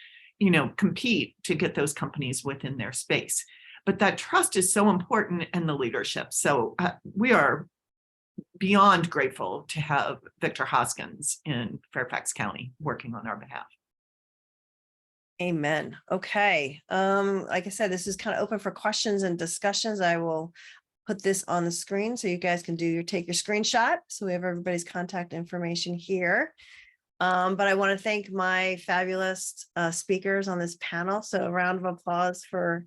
compete to get those companies within their space. But that trust is so important, and the leadership. So we are beyond grateful to have Victor Hoskins in Fairfax County working on our behalf. Amen. Okay. Like I said, this is kind of open for questions and discussions. I will put this on the screen so you guys can take your screenshot. So we have everybody's contact information here. But I want to thank my fabulous speakers on this panel. So a round of applause for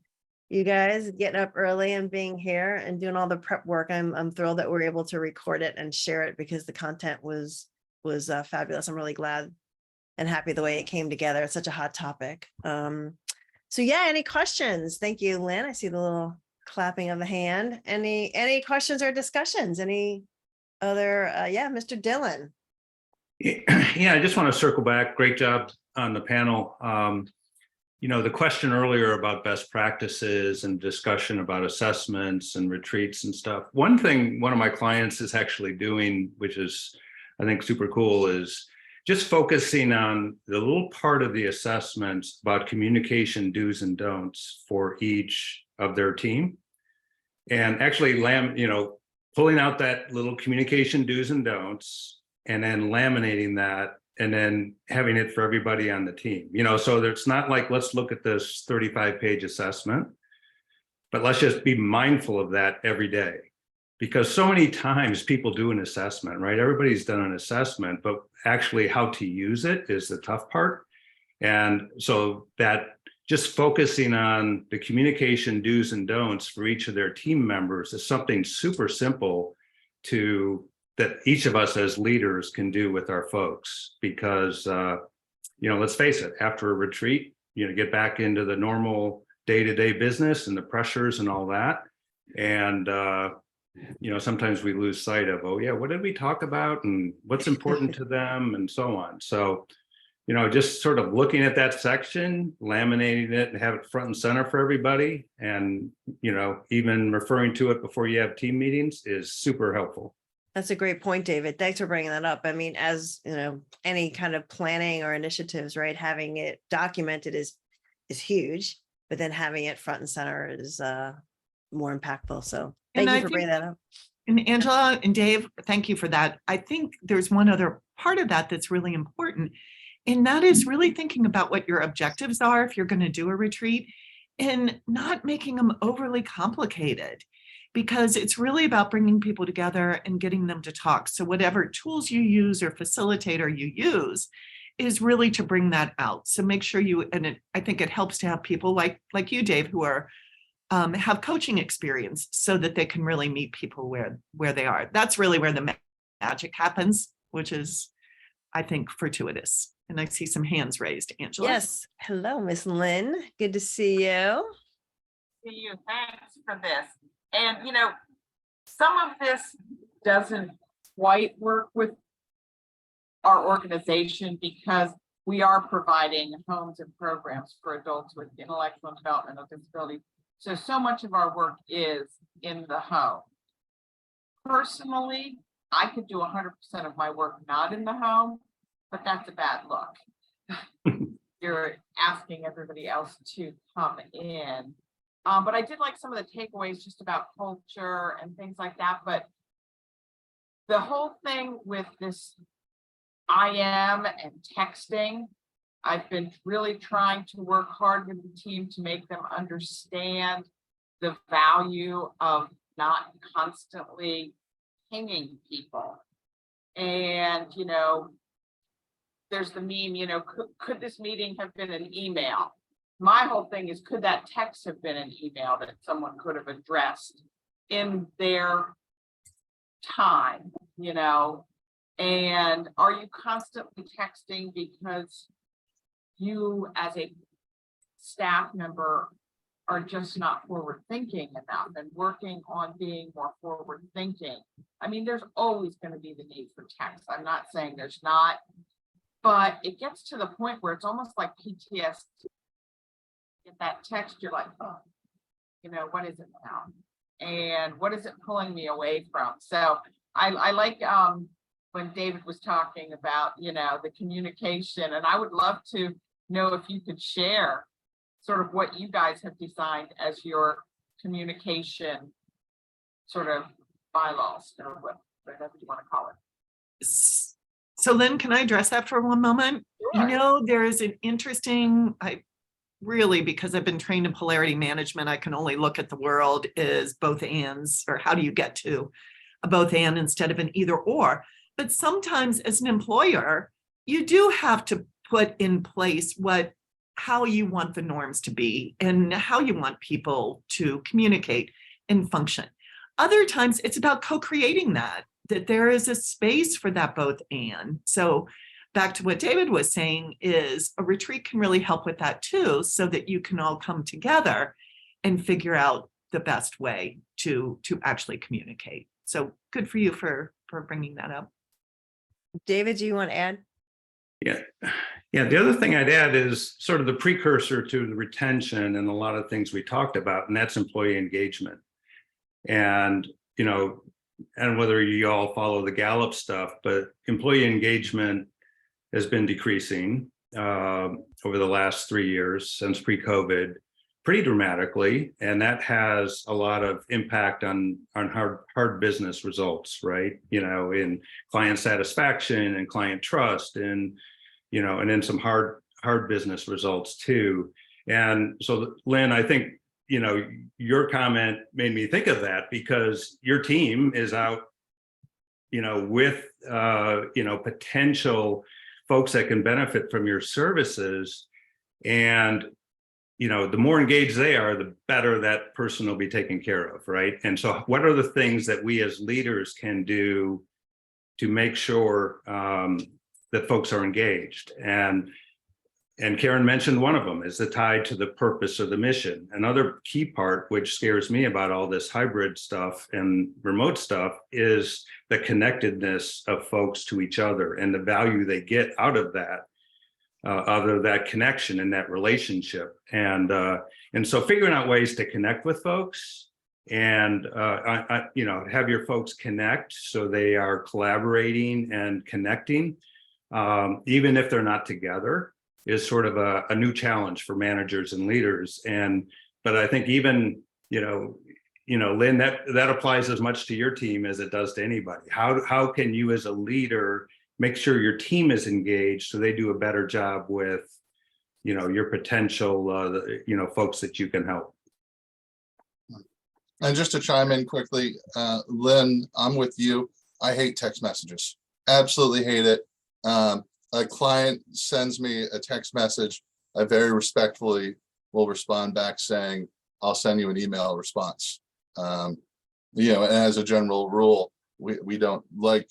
you guys getting up early and being here and doing all the prep work. I'm thrilled that we're able to record it and share it because the content was fabulous. I'm really glad and happy the way it came together. It's such a hot topic. So yeah, any questions? Thank you, Lynn. I see the little clapping of the hand. Any questions or discussions? Any other? Yeah, Mr. Dillon. Yeah, I just want to circle back. Great job on the panel. The question earlier about best practices and discussion about assessments and retreats and stuff. One thing one of my clients is actually doing, which is, I think, super cool, is just focusing on the little part of the assessments about communication do's and don'ts for each of their team. And actually, pulling out that little communication do's and don'ts and then laminating that and then having it for everybody on the team. So it's not like, let's look at this 35-page assessment, but let's just be mindful of that every day. because so many times people do an assessment, right? Everybody's done an assessment, but actually how to use it is the tough part. And so that just focusing on the communication do's and don'ts for each of their team members is something super simple that each of us as leaders can do with our folks, because let's face it, after a retreat, get back into the normal day-to-day business and the pressures and all that. And sometimes we lose sight of, oh yeah, what did we talk about and what's important to them and so on. So just sort of looking at that section, laminating it and have it front and center for everybody. And, even referring to it before you have team meetings is super helpful. That's a great point, David. Thanks for bringing that up. I mean, as any kind of planning or initiatives, right? Having it documented is huge, but then having it front and center is more impactful. So thank you for bringing that up. And Angela and Dave, thank you for that. I think there's one other part of that that's really important. And that is really thinking about what your objectives are if you're going to do a retreat and not making them overly complicated, because it's really about bringing people together and getting them to talk. So whatever tools you use or facilitator you use is really to bring that out. So make sure I think it helps to have people like you, Dave, who are have coaching experience so that they can really meet people where they are. That's really where the magic happens, which is, I think, fortuitous. And I see some hands raised, Angela. Yes. Hello, Miss Lynn. Good to see you. See you. Thanks for this. And, some of this doesn't quite work with our organization because we are providing homes and programs for adults with intellectual and developmental disabilities. So much of our work is in the home. Personally, I could do 100% of my work not in the home, but that's a bad look. You're asking everybody else to come in. But I did like some of the takeaways just about culture and things like that. But the whole thing with this IM and texting, I've been really trying to work hard with the team to make them understand the value of not constantly pinging people. And, there's the meme, could this meeting have been an email? My whole thing is, could that text have been an email that someone could have addressed in their time, and are you constantly texting because you as a staff member are just not forward thinking enough and working on being more forward thinking? I mean, there's always going to be the need for text. I'm not saying there's not, but it gets to the point where it's almost like PTSD. Get that text, you're like, oh, what is it now? And what is it pulling me away from? So I like when David was talking about, the communication, and I would love to know if you could share sort of what you guys have designed as your communication sort of bylaws, or whatever you want to call it. So Lynn, can I address that for one moment? Sure. There is an interesting, really, because I've been trained in polarity management, I can only look at the world as both ands, or how do you get to a both and instead of an either or. But sometimes as an employer, you do have to put in place how you want the norms to be and how you want people to communicate and function. Other times it's about co-creating that there is a space for that both and. So back to what David was saying, is a retreat can really help with that too, so that you can all come together and figure out the best way to actually communicate. So good for you for bringing that up. David, do you want to add? Yeah. The other thing I'd add is sort of the precursor to the retention and a lot of things we talked about, and that's employee engagement. And, and whether you all follow the Gallup stuff, but employee engagement has been decreasing over the last 3 years since pre-COVID pretty dramatically. And that has a lot of impact on hard business results, right? In client satisfaction and client trust, and, and then some hard business results too. And so, Lynn, I think your comment made me think of that, because your team is out, with, potential folks that can benefit from your services. And, the more engaged they are, the better that person will be taken care of, right? And so what are the things that we as leaders can do to make sure that folks are engaged? And Karen mentioned one of them is the tie to the purpose of the mission. Another key part, which scares me about all this hybrid stuff and remote stuff, is the connectedness of folks to each other and the value they get out of that connection and that relationship. And so figuring out ways to connect with folks and, have your folks connect so they are collaborating and connecting, even if they're not together, is sort of a new challenge for managers and leaders. But I think even, Lynn, that applies as much to your team as it does to anybody. How can you as a leader make sure your team is engaged so they do a better job with, your potential, folks that you can help? And just to chime in quickly, Lynn, I'm with you. I hate text messages. Absolutely hate it. A client sends me a text message, I very respectfully will respond back saying, I'll send you an email response. And as a general rule, we don't like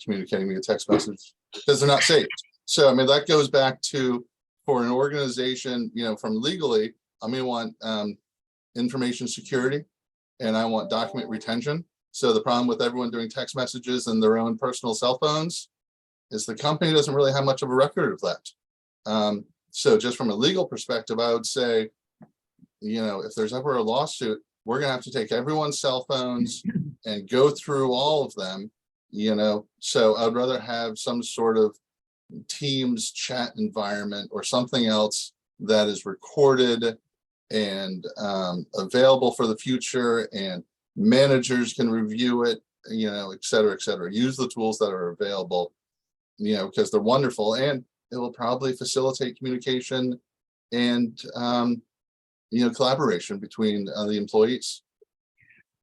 communicating via text message because they're not saved. So, I mean, that goes back to, for an organization, from legally, I may want information security and I want document retention. So the problem with everyone doing text messages and their own personal cell phones is the company doesn't really have much of a record of that. So just from a legal perspective, I would say, if there's ever a lawsuit, we're gonna have to take everyone's cell phones and go through all of them, so I'd rather have some sort of Teams chat environment or something else that is recorded and available for the future, and managers can review it, et cetera, et cetera. Use the tools that are available, because they're wonderful, and it will probably facilitate communication and collaboration between the employees.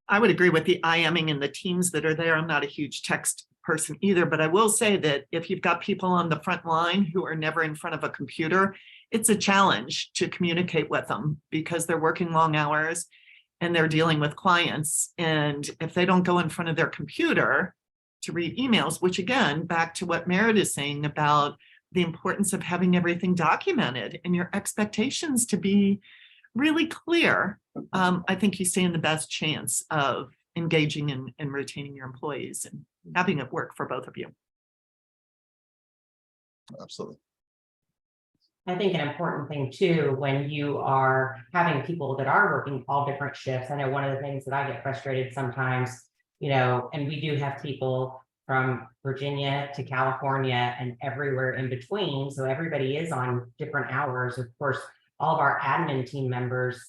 I would agree with the IMing and the teams that are there. I'm not a huge text person either, but I will say that if you've got people on the front line who are never in front of a computer, it's a challenge to communicate with them because they're working long hours and they're dealing with clients. And if they don't go in front of their computer to read emails, which again, back to what Merritt is saying about the importance of having everything documented and your expectations to be really clear, I think you stand the best chance of engaging and retaining your employees and having it work for both of you. Absolutely. I think an important thing too, when you are having people that are working all different shifts, I know one of the things that I get frustrated sometimes, and we do have people from Virginia to California and everywhere in between. So everybody is on different hours. Of course, all of our admin team members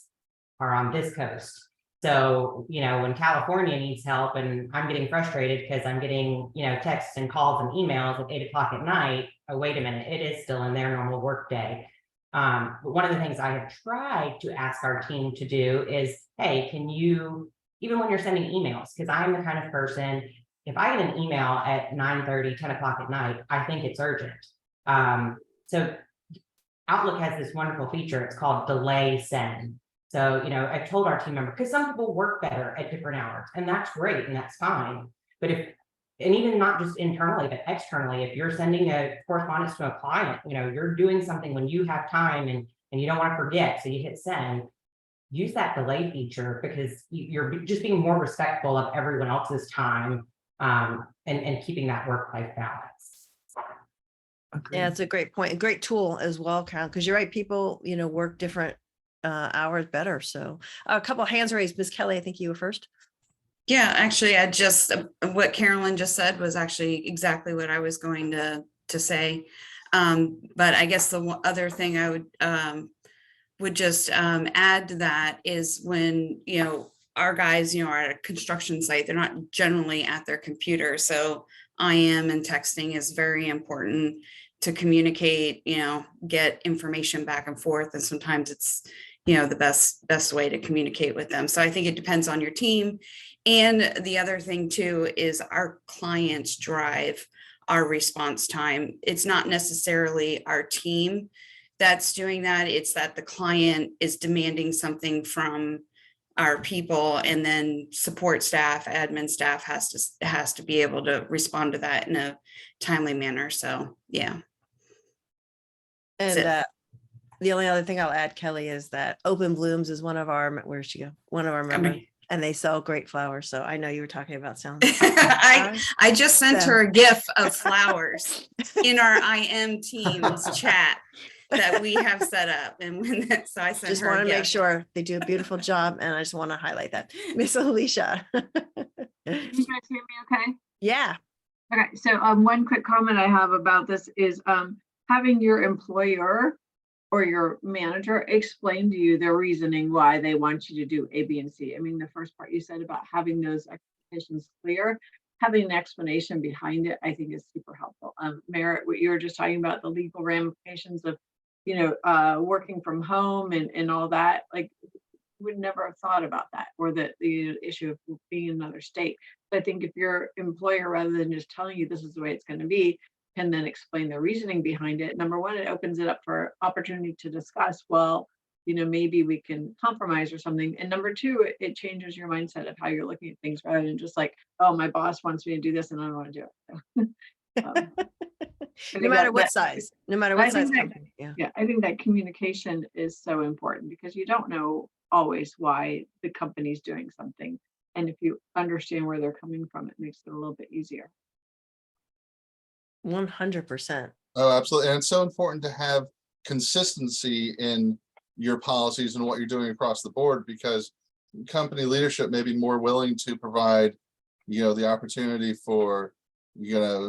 are on this coast. So, when California needs help and I'm getting frustrated because I'm getting, texts and calls and emails at 8 o'clock at night. Oh, wait a minute, it is still in their normal work day. But one of the things I have tried to ask our team to do is, hey, can you, even when you're sending emails, because I'm the kind of person, if I get an email at 9:30, 10 o'clock at night, I think it's urgent. So Outlook has this wonderful feature. It's called delay send. So, I've told our team member, because some people work better at different hours, and that's great and that's fine. But and even not just internally, but externally, if you're sending a correspondence to a client, you're doing something when you have time and you don't want to forget, so you hit send, use that delay feature because you're just being more respectful of everyone else's time and keeping that work-life balance. Yeah, it's a great point. A great tool as well, Carol, because you're right. People, work different hours better. So a couple of hands raised. Miss Kelly, I think you were first. Yeah, actually, I just, what Carolyn just said was actually exactly what I was going to say. But I guess the other thing I would just add to that is when, our guys, are at a construction site, they're not generally at their computer. So IM and texting is very important to communicate, get information back and forth. And sometimes it's, the best way to communicate with them. So I think it depends on your team. And the other thing too is our clients drive our response time. It's not necessarily our team that's doing that. It's that the client is demanding something from our people, and then support staff, admin staff has to be able to respond to that in a timely manner. So yeah. And That's the only other thing I'll add, Kelly, is that Open Blooms is one of our, where'd she go? One of our members, and they sell great flowers. So I know you were talking about selling. I just sent So- her a GIF of flowers in our IM Teams chat that we have set up, and so I sent Just her want a to make GIF. sure they do a beautiful job, and I just want to highlight that. Miss Alicia. Can you guys hear me okay? Yeah. Okay, so one quick comment I have about this is having your employer or your manager explain to you their reasoning why they want you to do A, B, and C. I mean, the first part you said about having those expectations clear, having an explanation behind it, I think is super helpful. Merritt, what you were just talking about, the legal ramifications of, working from home and all that, like, would never have thought about that, or the issue of being in another state. But I think if your employer, rather than just telling you this is the way it's going to be, can then explain the reasoning behind it. Number one, it opens it up for opportunity to discuss, well, maybe we can compromise or something. And number two, it changes your mindset of how you're looking at things, rather than just like, oh, my boss wants me to do this and I don't want to do it. So, No matter what size, no matter what size company. Yeah. yeah, I think that communication is so important, because you don't know always why the company's doing something. And if you understand where they're coming from, it makes it a little bit easier. 100%. Oh, absolutely. And it's so important to have consistency in your policies and what you're doing across the board, because company leadership may be more willing to provide, the opportunity for,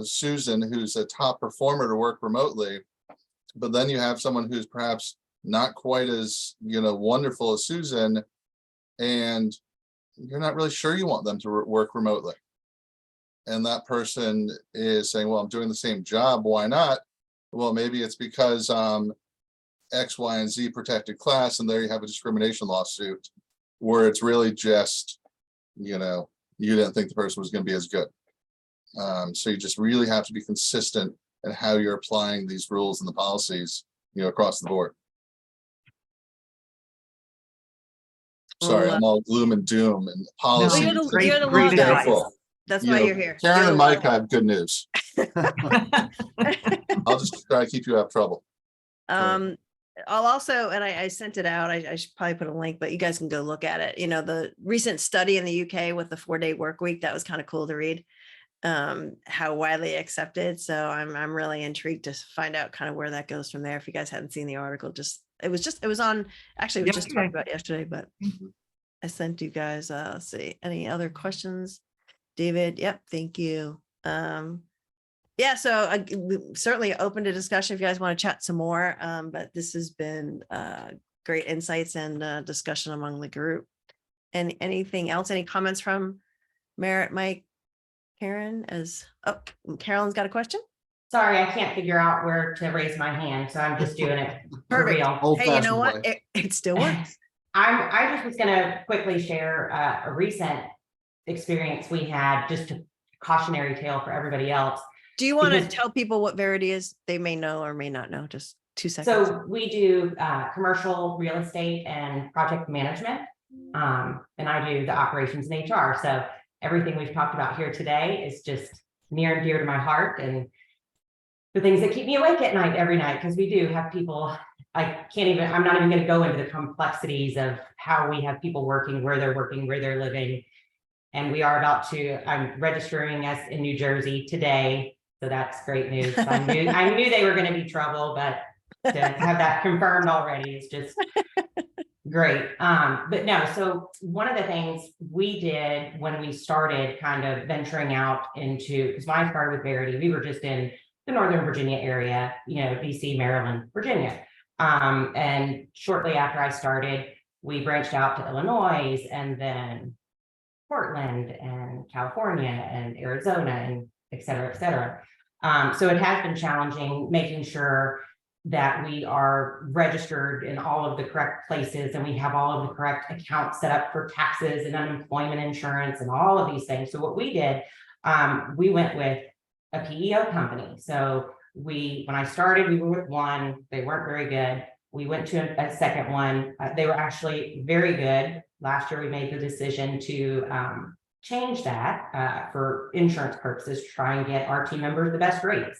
Susan, who's a top performer, to work remotely. But then you have someone who's perhaps not quite as, wonderful as Susan, and you're not really sure you want them to work remotely. And that person is saying, well, I'm doing the same job, why not? Well, maybe it's because X, Y, and Z protected class, and there you have a discrimination lawsuit, where it's really just, you didn't think the person was going to be as good. So you just really have to be consistent in how you're applying these rules and the policies, across the board. Sorry, Well, I'm all gloom and doom and policy. you're the- Great, you're the great law guy. advice. Careful. That's why you're here. Karen You're and the law Mike guy. have good news. I'll just try to keep you out of trouble. I'll also, and I sent it out, I should probably put a link, but you guys can go look at it. The recent study in the UK with the 4-day work week, that was kind of cool to read, how widely accepted. So I'm really intrigued to find out kind of where that goes from there. If you guys hadn't seen the article, it was on, actually, it was just Yesterday. talked about yesterday, but I sent you guys, let's see, any other questions? David, yep, thank you. Yeah, so certainly open to discussion if you guys want to chat some more, but this has been great insights and discussion among the group. And anything else, any comments from Merritt, Mike, Karen? Carolyn's got a question? Sorry, I can't figure out where to raise my hand, so I'm just doing it for Perfect. real. Hey, you know Old-fashioned what? It still works. I just was gonna quickly share a recent experience we had, just a cautionary tale for everybody else. Do you want to Because- tell people what Verity is? They may know or may not know. Just 2 seconds. So we do commercial real estate and project management. And I do the operations and HR. So everything we've talked about here today is just near and dear to my heart, and the things that keep me awake at night every night, because we do have people, I'm not even going to go into the complexities of how we have people working, where they're living. And we are I'm registering us in New Jersey today. So that's great news. I knew they were going to be trouble, but to have that confirmed already is just great. But no, so one of the things we did when we started kind of venturing out into, because when I started with Verity, we were just in the Northern Virginia area, DC, Maryland, Virginia. And shortly after I started, we branched out to Illinois, and then Portland and California and Arizona, and et cetera, et cetera. So it has been challenging making sure that we are registered in all of the correct places and we have all of the correct accounts set up for taxes and unemployment insurance and all of these things. So what we did, we went with a PEO company. So when I started, we were with one, they weren't very good. We went to a second one. They were actually very good. Last year, we made the decision to change that for insurance purposes, to try and get our team members the best rates.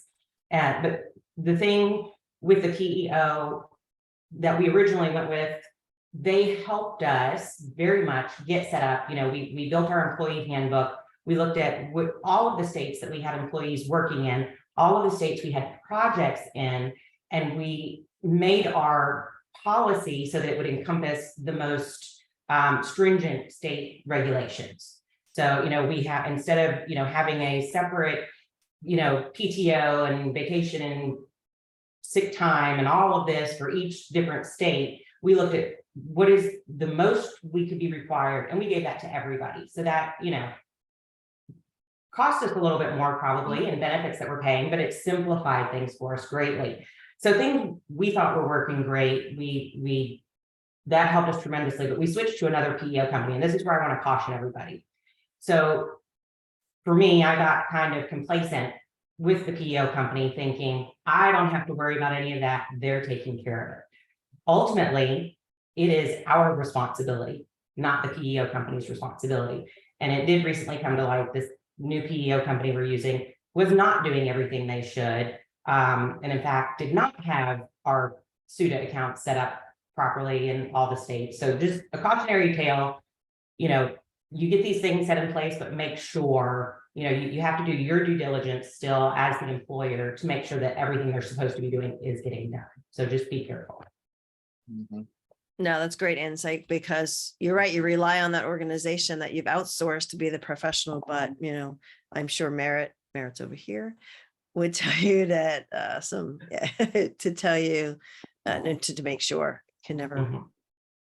But the thing with the PEO that we originally went with, they helped us very much get set up. You know, we built our employee handbook. We looked at all of the states that we had employees working in, all of the states we had projects in, and we made our policy so that it would encompass the most stringent state regulations. So, you know, we have, instead of, you know, having a separate, you know, PTO and vacation and sick time and all of this for each different state, we looked at what is the most we could be required, and we gave that to everybody. So that, you know, cost us a little bit more probably in benefits that we're paying, but it simplified things for us greatly. So things we thought were working great. That helped us tremendously, but we switched to another PEO company, and this is where I want to caution everybody. So for me, I got kind of complacent with the PEO company, thinking I don't have to worry about any of that. They're taking care of it. Ultimately, it is our responsibility, not the PEO company's responsibility. And it did recently come to light, this new PEO company we're using was not doing everything they should. And in fact, did not have our SUTA account set up properly in all the states. So just a cautionary tale, you know, you get these things set in place, but make sure, you know, you have to do your due diligence still as the employer to make sure that everything they're supposed to be doing is getting done. So just be careful. Mhm. No, that's great insight, because you're right. You rely on that organization that you've outsourced to be the professional, but you know, I'm sure Merritt's over here would tell you that to tell you to make sure, can never Mhm.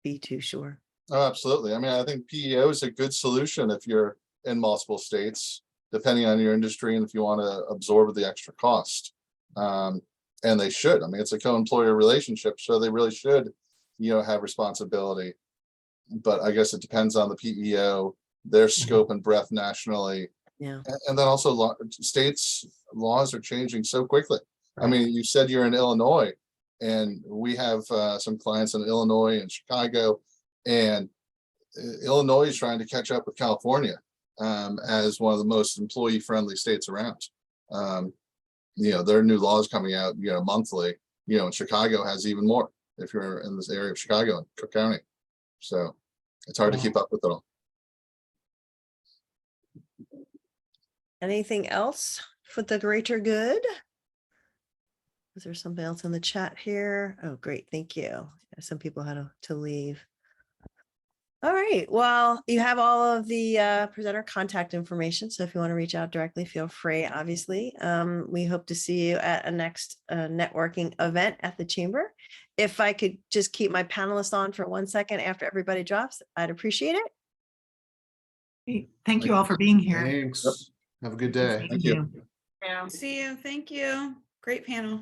be too sure. Oh, absolutely. I mean, I think PEO is a good solution if you're in multiple states, depending on your industry and if you want to absorb the extra cost. And they should. I mean, it's a co-employer relationship, so they really should, you know, have responsibility. But I guess it depends on the PEO, their scope and breadth nationally. Yeah. And then also states laws are changing so quickly. I mean, you said you're in Illinois, and we have some clients in Illinois and Chicago, and Illinois is trying to catch up with California as one of the most employee-friendly states around. You know, there are new laws coming out, you know, monthly. You know, and Chicago has even more if you're in this area of Chicago and Cook County. So it's hard to keep up with it all. Anything else for the greater good? Is there something else in the chat here? Oh, great. Thank you. Some people had to leave. All right. Well, you have all of the presenter contact information. So if you want to reach out directly, feel free, obviously. We hope to see you at a next networking event at the chamber. If I could just keep my panelists on for 1 second after everybody drops, I'd appreciate it. Thank you all for being here. Thanks. Have a good day. Thank you. Yeah. See you. Thank you. Great panel.